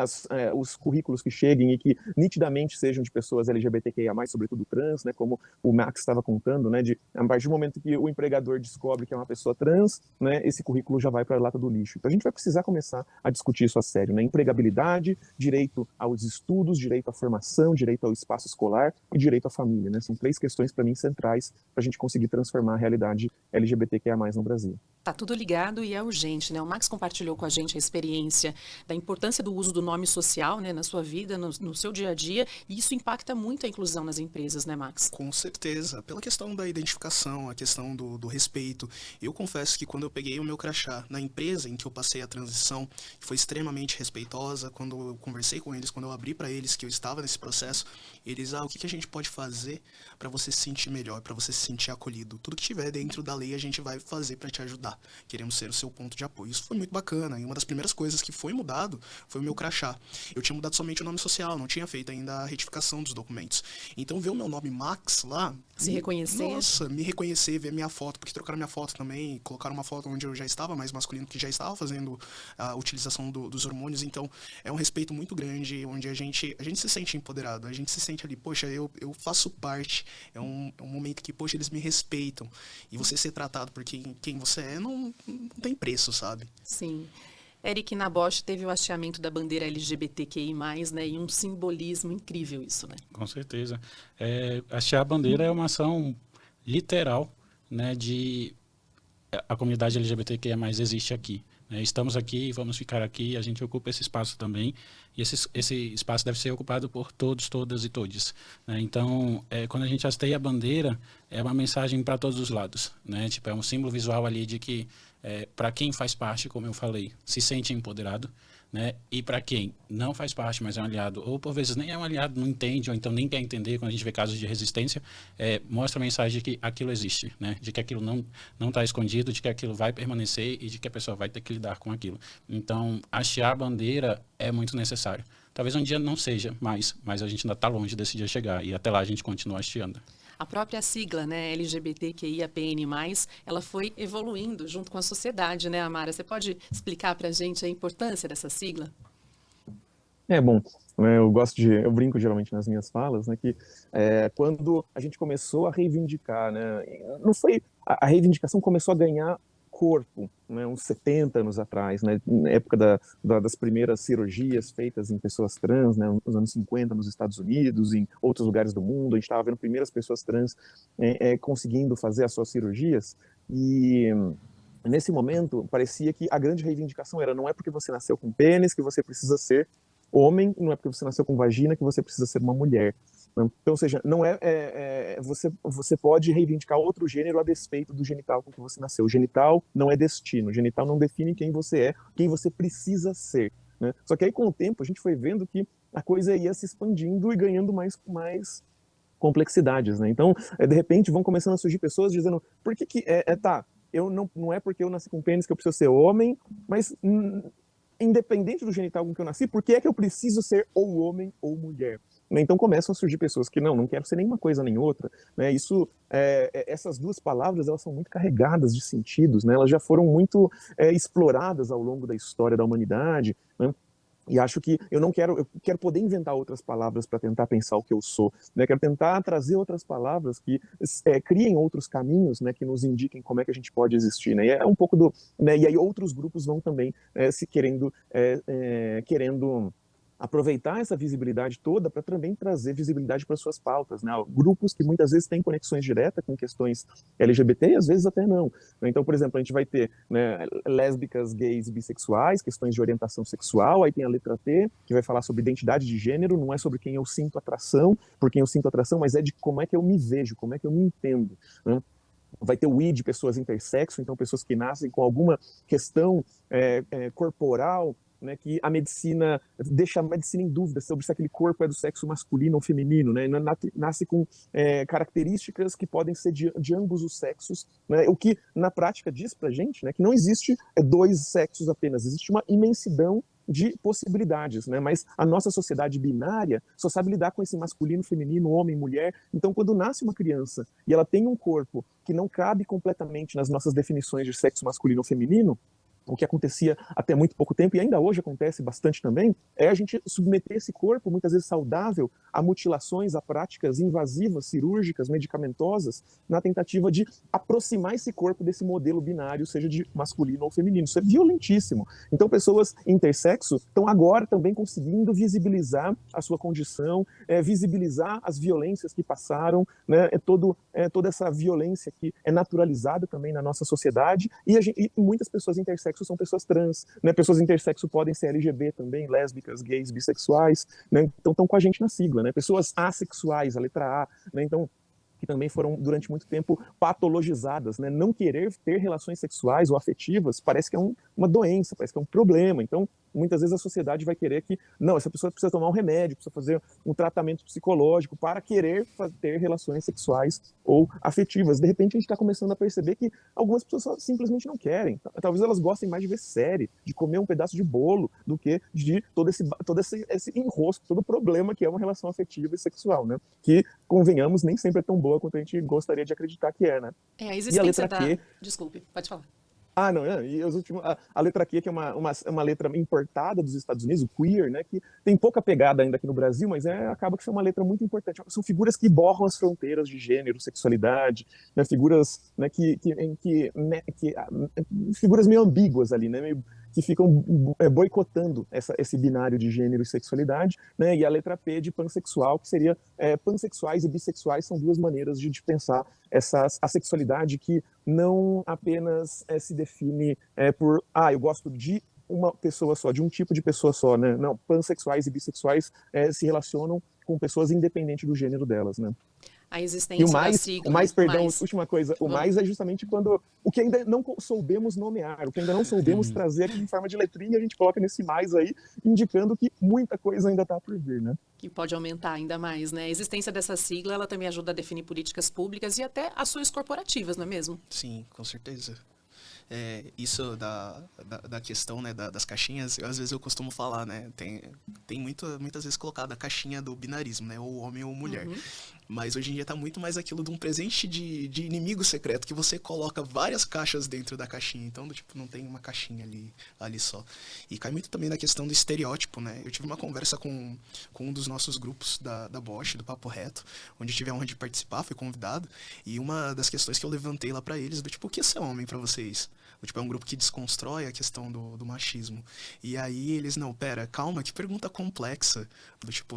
[SPEAKER 4] os currículos que cheguem e que nitidamente sejam de pessoas LGBTQIA+, sobretudo trans, né, como o Max estava contando, né, a partir do momento que o empregador descobre que é uma pessoa trans, né, esse currículo já vai para a lata do lixo. Então a gente vai precisar começar a discutir isso a sério, né, empregabilidade, direito aos estudos, direito à formação, direito ao espaço escolar e direito à família, né, são 3 questões para mim centrais para a gente conseguir transformar a realidade LGBTQIA+, no Brasil.
[SPEAKER 1] Tá tudo ligado e é urgente, né? O Max compartilhou com a gente a experiência da importância do uso do nome social, né, na sua vida, no seu dia a dia, e isso impacta muito a inclusão nas empresas, né, Max?
[SPEAKER 3] Com certeza. Pela questão da identificação, a questão do respeito. Eu confesso que quando eu peguei o meu crachá na empresa em que eu passei a transição, que foi extremamente respeitosa, quando eu conversei com eles, quando eu abri para eles que eu estava nesse processo, eles, o que a gente pode fazer para você se sentir melhor, para você se sentir acolhido? Tudo que tiver dentro da lei a gente vai fazer para te ajudar. Queremos ser o seu ponto de apoio. Isso foi muito bacana. E uma das primeiras coisas que foi mudado foi o meu crachá. Eu tinha mudado somente o nome social, não tinha feito ainda a retificação dos documentos. Então, ver o meu nome Max lá...
[SPEAKER 1] Se reconhecer.
[SPEAKER 3] Nossa, me reconhecer, ver minha foto, porque trocaram minha foto também, colocaram uma foto onde eu já estava mais masculino, que já estava fazendo a utilização dos hormônios. Então, é um respeito muito grande, onde a gente se sente empoderado, a gente se sente ali, poxa, eu faço parte, é um momento que, poxa, eles me respeitam. E você ser tratado por quem você é, não tem preço, sabe?
[SPEAKER 1] Sim. Eric, na Bosch teve o hasteamento da bandeira LGBTQI+, né, e um simbolismo incrível isso, né?
[SPEAKER 2] Com certeza. Hastear a bandeira é uma ação literal, né, de a comunidade LGBTQIA+ existe aqui. Né? Estamos aqui, vamos ficar aqui, a gente ocupa esse espaço também, e esse espaço deve ser ocupado por todos, todas e todes. Né? Então, quando a gente hasteia a bandeira, é uma mensagem para todos os lados. Né? Tipo, é um símbolo visual ali de que, para quem faz parte, como eu falei, se sente empoderado, né? E para quem não faz parte, mas é um aliado, ou por vezes nem é um aliado, não entende, ou então nem quer entender, quando a gente vê casos de resistência, mostra a mensagem de que aquilo existe, né? De que aquilo não está escondido, de que aquilo vai permanecer e de que a pessoa vai ter que lidar com aquilo. Então, hastear a bandeira é muito necessário. Talvez um dia não seja mais, mas a gente ainda está longe desse dia chegar, e até lá a gente continua hasteando.
[SPEAKER 1] A própria sigla, né, LGBTQIAPN+, ela foi evoluindo junto com a sociedade, né, Amara? Você pode explicar para a gente a importância dessa sigla?
[SPEAKER 4] Bom, eu brinco geralmente nas minhas falas, né, que quando a gente começou a reivindicar, né, não foi, a reivindicação começou a ganhar corpo, né, uns 70 anos atrás, né, na época das primeiras cirurgias feitas em pessoas trans, né, nos anos 50 nos Estados Unidos, em outros lugares do mundo, a gente estava vendo primeiras pessoas trans conseguindo fazer as suas cirurgias, e nesse momento parecia que a grande reivindicação era: não é porque você nasceu com pênis que você precisa ser homem, não é porque você nasceu com vagina que você precisa ser uma mulher. Então, ou seja, não você pode reivindicar outro gênero a despeito do genital com que você nasceu. O genital não é destino, o genital não define quem você é, quem você precisa ser. Né? Só que aí, com o tempo, a gente foi vendo que a coisa ia se expandindo e ganhando mais complexidades. Né? Então, de repente, vão começando a surgir pessoas dizendo: por que tá, eu não é porque eu nasci com pênis que eu preciso ser homem, mas independente do genital com que eu nasci, por que é que eu preciso ser ou homem ou mulher? Então começam a surgir pessoas que não quero ser nenhuma coisa nem outra. Né? Essas duas palavras, elas são muito carregadas de sentidos, né? Elas já foram muito exploradas ao longo da história da humanidade, né? E acho que eu quero poder inventar outras palavras para tentar pensar o que eu sou, né? Quero tentar trazer outras palavras que criem outros caminhos, né? Que nos indiquem como é que a gente pode existir, né? E é um pouco né? E aí outros grupos vão também se querendo aproveitar essa visibilidade toda para também trazer visibilidade para suas pautas, né? Grupos que muitas vezes têm conexões diretas com questões LGBT e às vezes até não. Então, por exemplo, a gente vai ter, né, lésbicas, gays e bissexuais, questões de orientação sexual, aí tem a letra T, que vai falar sobre identidade de gênero, não é sobre quem eu sinto atração, por quem eu sinto atração, mas é de como é que eu me vejo, como é que eu me entendo, né? Vai ter o I de pessoas intersexo, então pessoas que nascem com alguma questão corporal, né, que a medicina deixa a medicina em dúvida sobre se aquele corpo é do sexo masculino ou feminino, né, nasce com características que podem ser de ambos os sexos, né, o que na prática diz pra gente, né, que não existe dois sexos apenas, existe uma imensidão de possibilidades, né? Mas a nossa sociedade binária só sabe lidar com esse masculino, feminino, homem, mulher. Então, quando nasce uma criança e ela tem um corpo que não cabe completamente nas nossas definições de sexo masculino ou feminino, o que acontecia até muito pouco tempo, e ainda hoje acontece bastante também, é a gente submeter esse corpo, muitas vezes saudável, a mutilações, a práticas invasivas, cirúrgicas, medicamentosas, na tentativa de aproximar esse corpo desse modelo binário, seja de masculino ou feminino. Isso é violentíssimo. Então, pessoas intersexo estão agora também conseguindo visibilizar a sua condição, visibilizar as violências que passaram, né, toda essa violência que é naturalizada também na nossa sociedade, e muitas pessoas intersexo são pessoas trans, né, pessoas intersexo podem ser LGBT também, lésbicas, gays, bissexuais, né, então estão com a gente na sigla, né, pessoas assexuais, a letra A, né, então que também foram, durante muito tempo, patologizadas, né? Não querer ter relações sexuais ou afetivas parece que é uma doença, parece que é um problema. Então, muitas vezes a sociedade vai querer que, não, essa pessoa precisa tomar um remédio, precisa fazer um tratamento psicológico para querer ter relações sexuais ou afetivas. De repente, a gente está começando a perceber que algumas pessoas simplesmente não querem. Talvez elas gostem mais de ver série, de comer um pedaço de bolo, do que de todo esse enrosco, todo o problema que é uma relação afetiva e sexual, né? Que, convenhamos, nem sempre é tão boa quanto a gente gostaria de acreditar que é, né?
[SPEAKER 1] A existência
[SPEAKER 4] da... Q...
[SPEAKER 1] Desculpe, pode falar.
[SPEAKER 4] E a letra Q, que é uma letra importada dos Estados Unidos, o queer, né, que tem pouca pegada ainda aqui no Brasil, mas acaba que é uma letra muito importante. São figuras que borram as fronteiras de gênero, sexualidade, né, figuras, né, figuras meio ambíguas ali, né, que ficam boicotando esse binário de gênero e sexualidade, né, e a letra P de pansexual, que seria pansexuais e bissexuais, são duas maneiras de pensar a sexualidade que não apenas se define por, eu gosto de uma pessoa só, de um tipo de pessoa só, né? Não, pansexuais e bissexuais se relacionam com pessoas independente do gênero delas, né?
[SPEAKER 1] A existência da sigla.
[SPEAKER 4] Última coisa, o mais é justamente quando o que ainda não soubemos nomear, o que ainda não soubemos trazer aqui em forma de letrinha, a gente coloca nesse mais aí, indicando que muita coisa ainda está por vir, né?
[SPEAKER 1] Que pode aumentar ainda mais, né? A existência dessa sigla, ela também ajuda a definir políticas públicas e até ações corporativas, não é mesmo?
[SPEAKER 3] Sim, com certeza. Isso da questão, né, das caixinhas, às vezes eu costumo falar, né, tem muitas vezes colocado a caixinha do binarismo, né, ou homem ou mulher. Mas hoje em dia tá muito mais aquilo de um presente de inimigo secreto, que você coloca várias caixas dentro da caixinha, então não tem uma caixinha ali só. E cai muito também na questão do estereótipo, né, eu tive uma conversa com um dos nossos grupos da Bosch, do Papo Reto, onde tive a honra de participar, fui convidado, e uma das questões que eu levantei lá pra eles, o que é ser homem pra vocês? É um grupo que desconstrói a questão do machismo. E aí eles, calma, que pergunta complexa.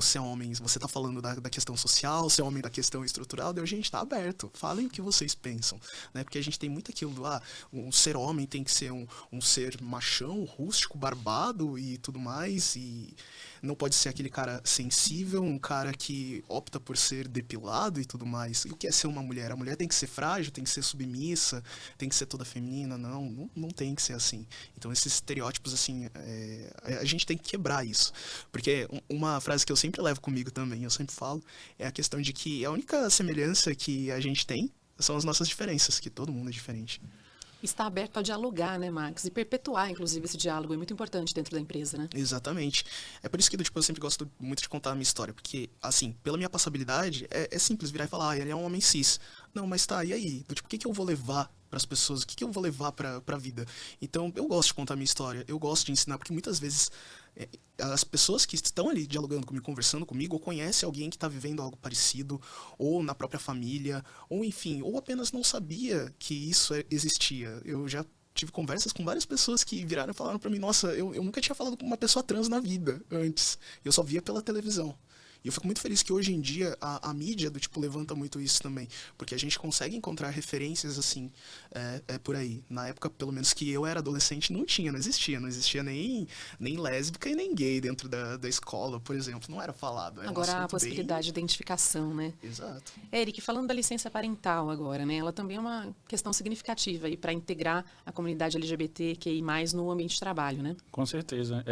[SPEAKER 3] Se é homem, você tá falando da questão social, se é homem da questão estrutural, gente, tá aberto. Falem o que vocês pensam. Né? Porque a gente tem muito aquilo um ser homem tem que ser um ser machão, rústico, barbado e tudo mais, e não pode ser aquele cara sensível, um cara que opta por ser depilado e tudo mais. E o que é ser uma mulher? A mulher tem que ser frágil, tem que ser submissa, tem que ser toda feminina, não tem que ser assim. Então esses estereótipos, assim, a gente tem que quebrar isso. Porque uma frase que eu sempre levo comigo também, eu sempre falo, é a questão de que a única semelhança que a gente tem são as nossas diferenças, que todo mundo é diferente.
[SPEAKER 1] Está aberto a dialogar, né, Max? E perpetuar, inclusive, esse diálogo é muito importante dentro da empresa, né?
[SPEAKER 3] Exatamente. É por isso que eu sempre gosto muito de contar a minha história, porque, assim, pela minha passabilidade, é simples virar e falar, ele é um homem cis. Não, mas tá, e aí? O que eu vou levar para as pessoas? O que eu vou levar para a vida? Então, eu gosto de contar a minha história, eu gosto de ensinar, porque muitas vezes as pessoas que estão ali dialogando comigo, conversando comigo, ou conhecem alguém que está vivendo algo parecido, ou na própria família, ou enfim, ou apenas não sabia que isso existia. Eu já tive conversas com várias pessoas que viraram e falaram para mim, nossa, eu nunca tinha falado com uma pessoa trans na vida antes, eu só via pela televisão. E eu fico muito feliz que hoje em dia a mídia levanta muito isso também, porque a gente consegue encontrar referências assim por aí. Na época, pelo menos que eu era adolescente, não existia nem lésbica e nem gay dentro da escola, por exemplo, não era falado. Era
[SPEAKER 1] agora a possibilidade de identificação, né?
[SPEAKER 3] Exato.
[SPEAKER 1] Eric, falando da licença parental agora, né? Ela também é uma questão significativa para integrar a comunidade LGBTQI+, no ambiente de trabalho, né?
[SPEAKER 2] Com certeza.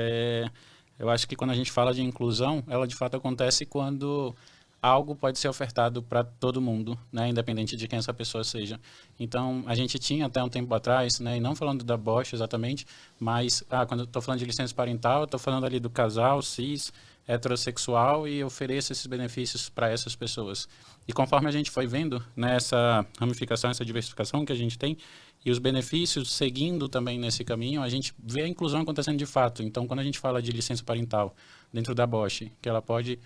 [SPEAKER 2] Eu acho que quando a gente fala de inclusão, ela de fato acontece quando algo pode ser ofertado para todo mundo, né, independente de quem essa pessoa seja. Então, a gente tinha até um tempo atrás, né, e não falando da Bosch exatamente, mas quando eu estou falando de licença parental, eu estou falando ali do casal cis, heterossexual e ofereça esses benefícios para essas pessoas. E conforme a gente foi vendo nessa ramificação, essa diversificação que a gente tem, e os benefícios seguindo também nesse caminho, a gente vê a inclusão acontecendo de fato. Então, quando a gente fala de licença parental dentro da Bosch, que ela pode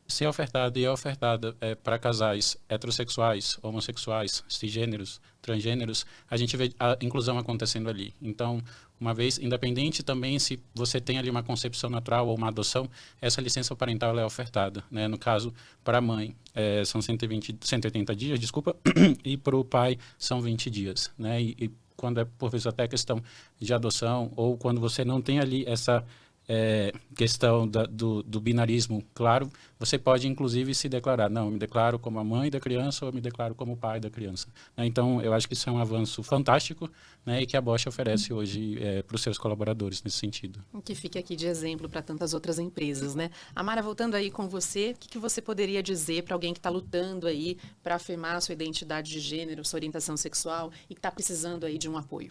[SPEAKER 2] ser ofertada e é ofertada para casais heterossexuais, homossexuais, cisgêneros, transgêneros, a gente vê a inclusão acontecendo ali. Então, uma vez, independente também se você tem ali uma concepção natural ou uma adoção, essa licença parental ela é ofertada, né? No caso, para a mãe, são 180 dias, desculpa, e para o pai são 20 dias, né? E quando é, por vezes, até questão de adoção, ou quando você não tem ali essa questão do binarismo, claro, você pode inclusive se declarar, não, eu me declaro como a mãe da criança ou eu me declaro como o pai da criança. Né? Então, eu acho que isso é um avanço fantástico, né, e que a Bosch oferece hoje para os seus colaboradores nesse sentido.
[SPEAKER 1] Que fique aqui de exemplo para tantas outras empresas, né? Amara, voltando aí com você, o que você poderia dizer para alguém que está lutando aí para afirmar a sua identidade de gênero, sua orientação sexual e que está precisando aí de um apoio?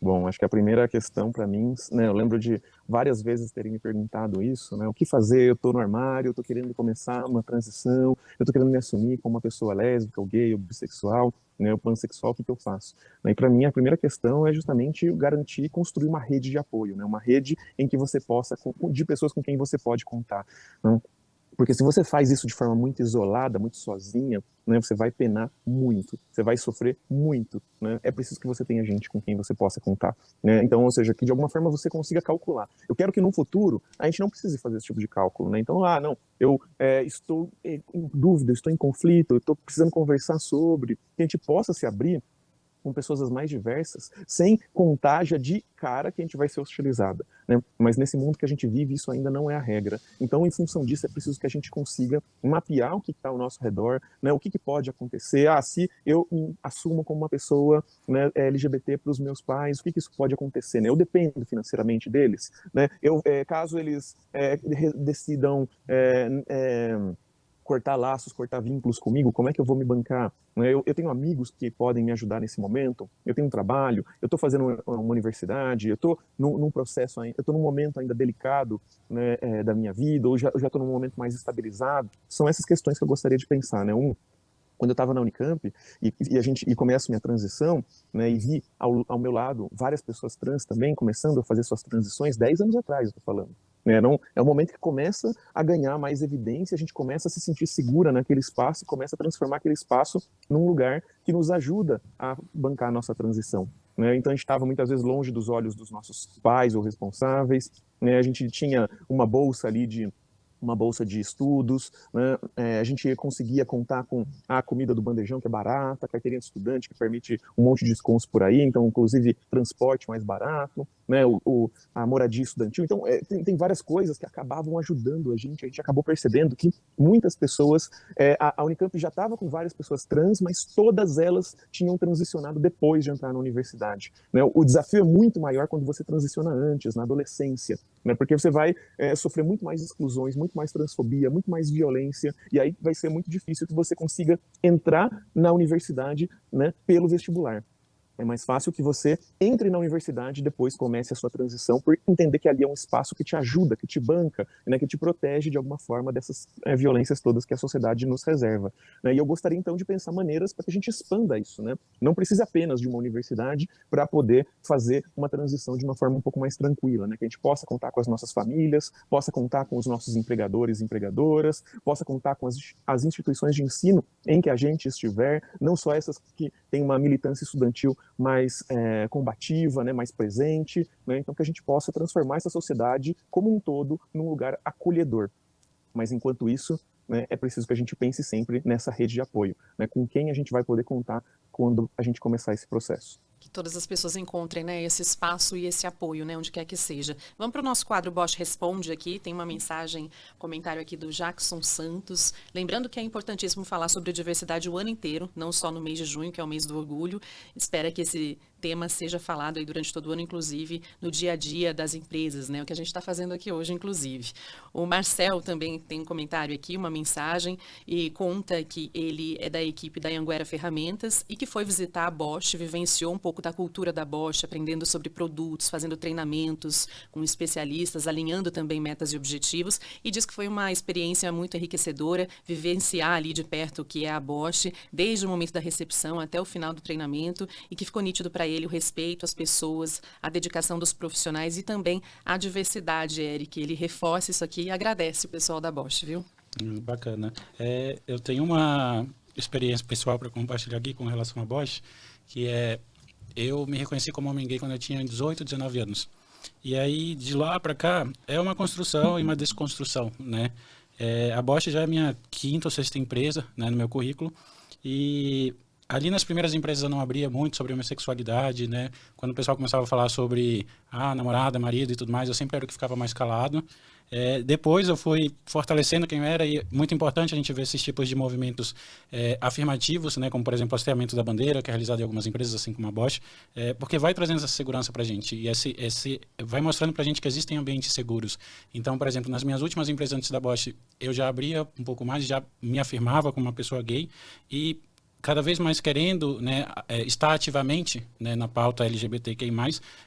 [SPEAKER 4] Bom, acho que a primeira questão para mim, né, eu lembro de várias vezes terem me perguntado isso, né, o que fazer, eu estou no armário, eu estou querendo começar uma transição, eu estou querendo me assumir como uma pessoa lésbica, ou gay, ou bissexual, né, ou pansexual, o que eu faço? E para mim a primeira questão é justamente garantir e construir uma rede de apoio, né, uma rede em que você possa, de pessoas com quem você pode contar, né? Porque se você faz isso de forma muito isolada, muito sozinha, né, você vai penar muito, você vai sofrer muito, né? É preciso que você tenha gente com quem você possa contar, né? Então, ou seja, que de alguma forma você consiga calcular. Eu quero que no futuro a gente não precise fazer esse tipo de cálculo, né? Então, não, eu estou em dúvida, estou em conflito, eu estou precisando conversar sobre, que a gente possa se abrir com pessoas as mais diversas, sem contágio de cara que a gente vai ser hostilizada, né? Mas nesse mundo que a gente vive, isso ainda não é a regra. Então, em função disso, é preciso que a gente consiga mapear o que está ao nosso redor, né? O que pode acontecer. Se eu me assumo como uma pessoa, né, LGBT para os meus pais, o que isso pode acontecer, né? Eu dependo financeiramente deles, né? Caso eles decidam cortar laços, cortar vínculos comigo, como é que eu vou me bancar? Eu tenho amigos que podem me ajudar nesse momento, eu tenho um trabalho, eu estou fazendo uma universidade, eu estou num processo, eu estou num momento ainda delicado, né, da minha vida, ou já estou num momento mais estabilizado. São essas questões que eu gostaria de pensar, né? Quando eu estava na Unicamp e começo minha transição, né, e vi ao meu lado várias pessoas trans também começando a fazer suas transições 10 anos atrás, eu estou falando. Né, é um momento que começa a ganhar mais evidência, a gente começa a se sentir segura naquele espaço e começa a transformar aquele espaço num lugar que nos ajuda a bancar a nossa transição. Né? Então a gente estava muitas vezes longe dos olhos dos nossos pais ou responsáveis, né? A gente tinha uma bolsa de estudos, né? A gente conseguia contar com a comida do bandejão, que é barata, a carteirinha de estudante, que permite um monte de descontos por aí, então, inclusive, transporte mais barato, né? A moradia estudantil. Então, tem várias coisas que acabavam ajudando a gente acabou percebendo que muitas pessoas, a Unicamp já estava com várias pessoas trans, mas todas elas tinham transicionado depois de entrar na universidade. Né? O desafio é muito maior quando você transiciona antes, na adolescência, né? Porque você vai sofrer muito mais exclusões, muito mais transfobia, muito mais violência, e aí vai ser muito difícil que você consiga entrar na universidade, né, pelo vestibular. É mais fácil que você entre na universidade e depois comece a sua transição, por entender que ali é um espaço que te ajuda, que te banca, né, que te protege de alguma forma dessas violências todas que a sociedade nos reserva. Né? E eu gostaria então de pensar maneiras para que a gente expanda isso. Né? Não precisa apenas de uma universidade para poder fazer uma transição de uma forma um pouco mais tranquila, né? Que a gente possa contar com as nossas famílias, possa contar com os nossos empregadores e empregadoras, possa contar com as instituições de ensino em que a gente estiver, não só essas que têm uma militância estudantil mais combativa, né, mais presente, né, então que a gente possa transformar essa sociedade como um todo num lugar acolhedor. Mas enquanto isso, né, é preciso que a gente pense sempre nessa rede de apoio, né, com quem a gente vai poder contar quando a gente começar esse processo.
[SPEAKER 1] Que todas as pessoas encontrem, né, esse espaço e esse apoio, né, onde quer que seja. Vamos para o nosso quadro Bosch Responde aqui. Tem uma mensagem, comentário aqui do Jackson Santos. Lembrando que é importantíssimo falar sobre diversidade o ano inteiro, não só no mês de junho, que é o mês do orgulho. Espera que esse tema seja falado aí durante todo o ano, inclusive no dia a dia das empresas, né? O que a gente está fazendo aqui hoje, inclusive. O Marcel também tem um comentário aqui, uma mensagem, e conta que ele é da equipe da Anhanguera Ferramentas e que foi visitar a Bosch, vivenciou um pouco da cultura da Bosch, aprendendo sobre produtos, fazendo treinamentos com especialistas, alinhando também metas e objetivos, e diz que foi uma experiência muito enriquecedora vivenciar ali de perto o que é a Bosch, desde o momento da recepção até o final do treinamento, e que ficou nítido para ele o respeito às pessoas, a dedicação dos profissionais e também a diversidade, Eric. Ele reforça isso aqui e agradece o pessoal da Bosch, viu?
[SPEAKER 2] Bacana. Eu tenho uma experiência pessoal para compartilhar aqui com relação à Bosch, que eu me reconheci como homem gay quando eu tinha 18, 19 anos. E aí, de lá para cá, é uma construção e uma desconstrução, né? A Bosch já é minha quinta ou sexta empresa, né, no meu currículo. E ali nas primeiras empresas eu não abria muito sobre homossexualidade, né? Quando o pessoal começava a falar sobre namorada, marido e tudo mais, eu sempre era o que ficava mais calado. Depois eu fui fortalecendo quem eu era, e muito importante a gente ver esses tipos de movimentos afirmativos, né, como por exemplo o hasteamento da bandeira, que é realizado em algumas empresas, assim como a Bosch, porque vai trazendo essa segurança para a gente, e vai mostrando para a gente que existem ambientes seguros. Então, por exemplo, nas minhas últimas empresas antes da Bosch, eu já abria um pouco mais, já me afirmava como uma pessoa gay, e cada vez mais querendo, né, estar ativamente, né, na pauta LGBTQI+,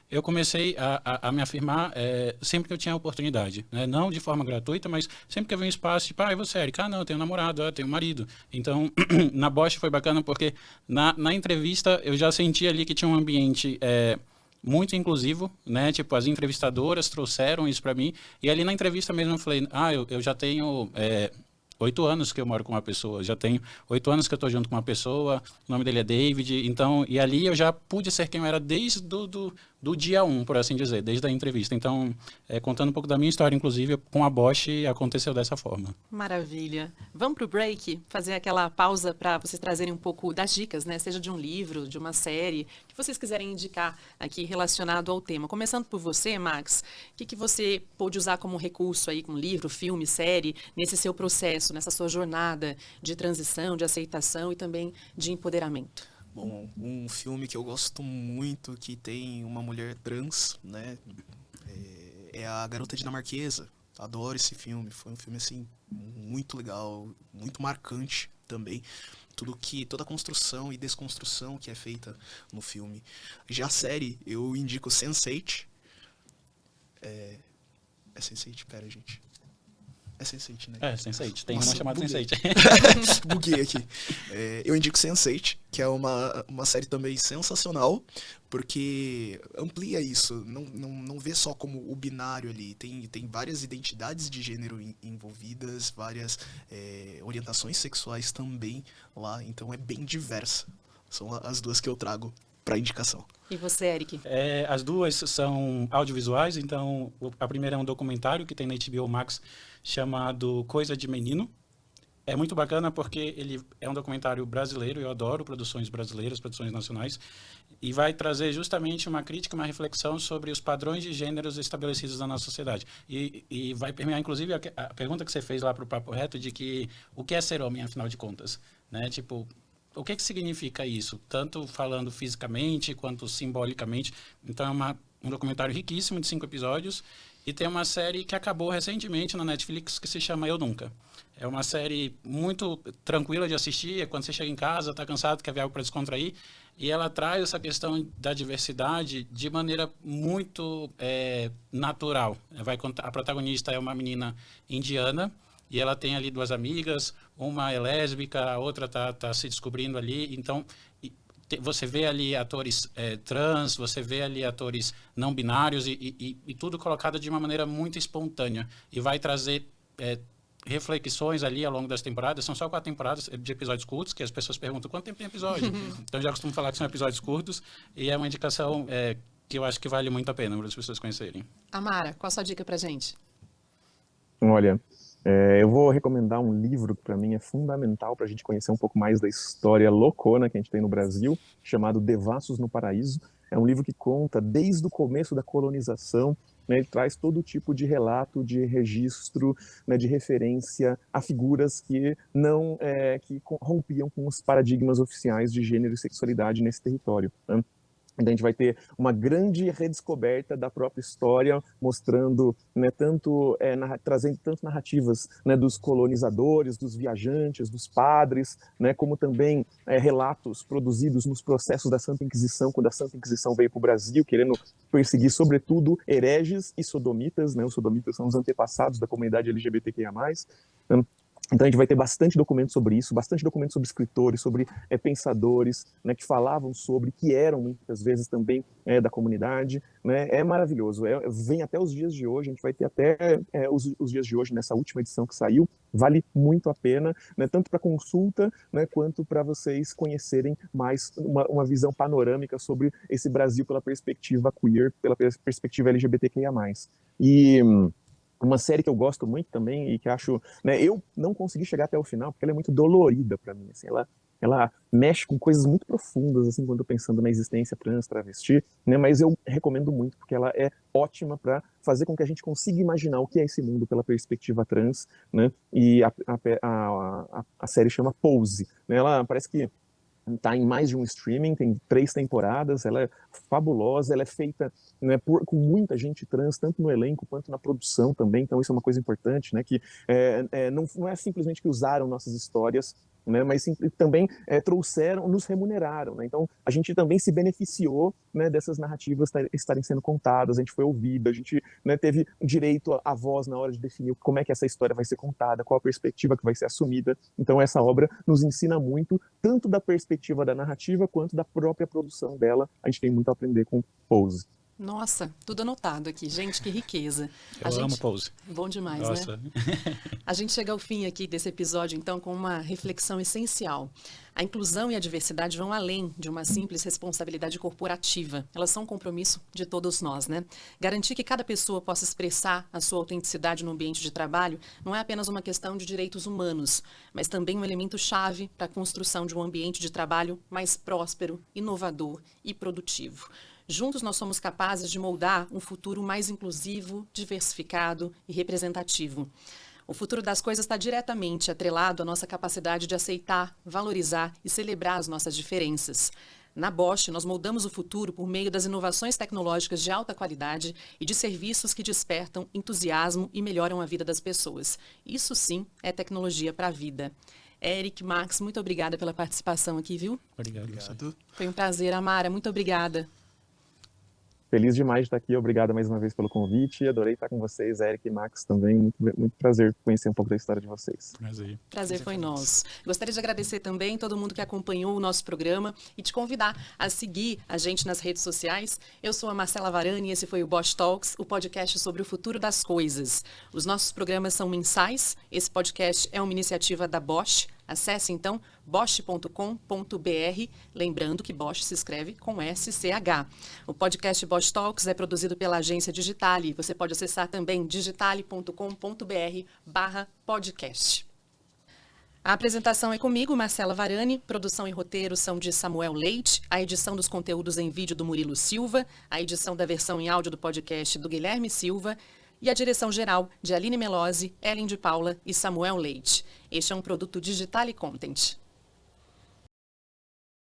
[SPEAKER 2] eu comecei a me afirmar sempre que eu tinha a oportunidade, né? Não de forma gratuita, mas sempre que havia um espaço, tipo, e você, Eric? Não, eu tenho namorado, eu tenho marido. Então, na Bosch foi bacana porque na entrevista eu já senti ali que tinha um ambiente muito inclusivo, né? Tipo, as entrevistadoras trouxeram isso para mim, e ali na entrevista mesmo eu falei, eu já tenho 8 anos que eu moro com uma pessoa, já tenho 8 anos que eu estou junto com uma pessoa, o nome dele é David, então, e ali eu já pude ser quem eu era desde do dia 1, por assim dizer, desde a entrevista. Então, contando um pouco da minha história, inclusive, com a Bosch, aconteceu dessa forma.
[SPEAKER 1] Maravilha. Vamos para o break, fazer aquela pausa para vocês trazerem um pouco das dicas, né? Seja de um livro, de uma série, que vocês quiserem indicar aqui relacionado ao tema. Começando por você, Max, o que você pôde usar como recurso aí, com livro, filme, série, nesse seu processo, nessa sua jornada de transição, de aceitação e também de empoderamento?
[SPEAKER 3] Bom, um filme que eu gosto muito, que tem uma mulher trans, né, é A Garota Dinamarquesa. Adoro esse filme, foi um filme, assim, muito legal, muito marcante também. Toda a construção e desconstrução que é feita no filme. Já a série, eu indico Sense8. É Sense8? Pera, gente. É Sense8, né?
[SPEAKER 2] Sense8. Tem
[SPEAKER 3] Nossa,
[SPEAKER 2] uma chamada
[SPEAKER 3] buguei.
[SPEAKER 2] Sense8.
[SPEAKER 3] Buguei aqui. Eu indico Sense8, que é uma série também sensacional, porque amplia isso. Não vê só como o binário ali. Tem várias identidades de gênero envolvidas, várias orientações sexuais também lá. Então é bem diversa. São as duas que eu trago para indicação.
[SPEAKER 1] E você, Eric?
[SPEAKER 2] As duas são audiovisuais, então a primeira é um documentário que tem na HBO Max chamado Coisa de Menino. É muito bacana porque ele é um documentário brasileiro, eu adoro produções brasileiras, produções nacionais, e vai trazer justamente uma crítica, uma reflexão sobre os padrões de gêneros estabelecidos na nossa sociedade. E vai permear, inclusive, a pergunta que você fez lá para o Papo Reto de que o que é ser homem, afinal de contas, né? Tipo, o que significa isso? Tanto falando fisicamente quanto simbolicamente. Então é um documentário riquíssimo de 5 episódios, e tem uma série que acabou recentemente na Netflix que se chama Eu Nunca. É uma série muito tranquila de assistir, é quando você chega em casa, está cansado, quer ver algo para descontrair, e ela traz essa questão da diversidade de maneira muito natural. A protagonista é uma menina indiana, e ela tem ali 2 amigas, uma é lésbica, a outra tá se descobrindo ali. Então, você vê ali atores trans, você vê ali atores não binários e tudo colocado de uma maneira muito espontânea. E vai trazer reflexões ali ao longo das temporadas. São só 4 temporadas de episódios curtos, que as pessoas perguntam quanto tempo tem episódio. Então, eu já costumo falar que são episódios curtos, e é uma indicação que eu acho que vale muito a pena para as pessoas conhecerem.
[SPEAKER 1] Amara, qual a sua dica pra gente?
[SPEAKER 4] Olha, eu vou recomendar um livro que para mim é fundamental para a gente conhecer um pouco mais da história loucona que a gente tem no Brasil, chamado Devassos no Paraíso. É um livro que conta desde o começo da colonização, né, ele traz todo tipo de relato, de registro, né, de referência a figuras que que rompiam com os paradigmas oficiais de gênero e sexualidade nesse território, né? Então, a gente vai ter uma grande redescoberta da própria história, mostrando, né, trazendo tanto narrativas, né, dos colonizadores, dos viajantes, dos padres, né, como também relatos produzidos nos processos da Santa Inquisição, quando a Santa Inquisição veio para o Brasil, querendo perseguir, sobretudo, hereges e sodomitas, né? Os sodomitas são os antepassados da comunidade LGBTQIA+. Então a gente vai ter bastante documento sobre isso, bastante documento sobre escritores, sobre pensadores, né, que falavam sobre, que eram muitas vezes também da comunidade, né? É maravilhoso, vem até os dias de hoje, a gente vai ter até os dias de hoje, nessa última edição que saiu, vale muito a pena, né, tanto para consulta, né, quanto para vocês conhecerem mais uma visão panorâmica sobre esse Brasil pela perspectiva queer, pela perspectiva LGBTQIA+. E uma série que eu gosto muito também e que acho, né, eu não consegui chegar até o final porque ela é muito dolorida para mim, assim, ela mexe com coisas muito profundas, assim, quando eu pensando na existência trans, travesti, né, mas eu recomendo muito porque ela é ótima para fazer com que a gente consiga imaginar o que é esse mundo pela perspectiva trans, né, e a série chama Pose, né, ela parece que está em mais de um streaming, tem 3 temporadas, ela é fabulosa, ela é feita, né, com muita gente trans, tanto no elenco quanto na produção também, então isso é uma coisa importante, né, que não é simplesmente que usaram nossas histórias, né, mas também nos remuneraram, né, então a gente também se beneficiou, né, dessas narrativas estarem sendo contadas, a gente foi ouvido, a gente, né, teve direito à voz na hora de definir como é que essa história vai ser contada, qual a perspectiva que vai ser assumida, então essa obra nos ensina muito, tanto da perspectiva da narrativa, quanto da própria produção dela, a gente tem muito a aprender com Pose.
[SPEAKER 1] Nossa, tudo anotado aqui. Gente, que riqueza.
[SPEAKER 2] Eu amo Pose.
[SPEAKER 1] Bom demais,
[SPEAKER 2] Nossa.
[SPEAKER 1] né? A gente chega ao fim aqui desse episódio, então, com uma reflexão essencial. A inclusão e a diversidade vão além de uma simples responsabilidade corporativa. Elas são um compromisso de todos nós, né? Garantir que cada pessoa possa expressar a sua autenticidade no ambiente de trabalho não é apenas uma questão de direitos humanos, mas também um elemento-chave para a construção de um ambiente de trabalho mais próspero, inovador e produtivo. Juntos nós somos capazes de moldar um futuro mais inclusivo, diversificado e representativo. O futuro das coisas está diretamente atrelado à nossa capacidade de aceitar, valorizar e celebrar as nossas diferenças. Na Bosch, nós moldamos o futuro por meio das inovações tecnológicas de alta qualidade e de serviços que despertam entusiasmo e melhoram a vida das pessoas. Isso sim é tecnologia para a vida. Eric, Max, muito obrigada pela participação aqui, viu?
[SPEAKER 2] Obrigado.
[SPEAKER 1] Foi um prazer, Amara, muito obrigada.
[SPEAKER 4] Feliz demais de estar aqui, obrigado mais uma vez pelo convite, adorei estar com vocês, Eric e Max também, muito prazer conhecer um pouco da história de vocês.
[SPEAKER 1] Prazer foi nosso. Gostaria de agradecer também todo mundo que acompanhou o nosso programa e te convidar a seguir a gente nas redes sociais. Eu sou a Marcela Varani e esse foi o Bosch Talks, o podcast sobre o futuro das coisas. Os nossos programas são mensais, esse podcast é uma iniciativa da Bosch. Acesse então bosch.com.br, lembrando que Bosch se escreve com SCH. O podcast Bosch Talks é produzido pela agência Digitale. Você pode acessar também digitale.com.br/podcast. A apresentação é comigo, Marcela Varani. Produção e roteiro são de Samuel Leite. A edição dos conteúdos em vídeo do Murilo Silva. A edição da versão em áudio do podcast do Guilherme Silva. E a direção geral de Aline Melosi, Ellen de Paula e Samuel Leite. Este é um produto Digitale Content.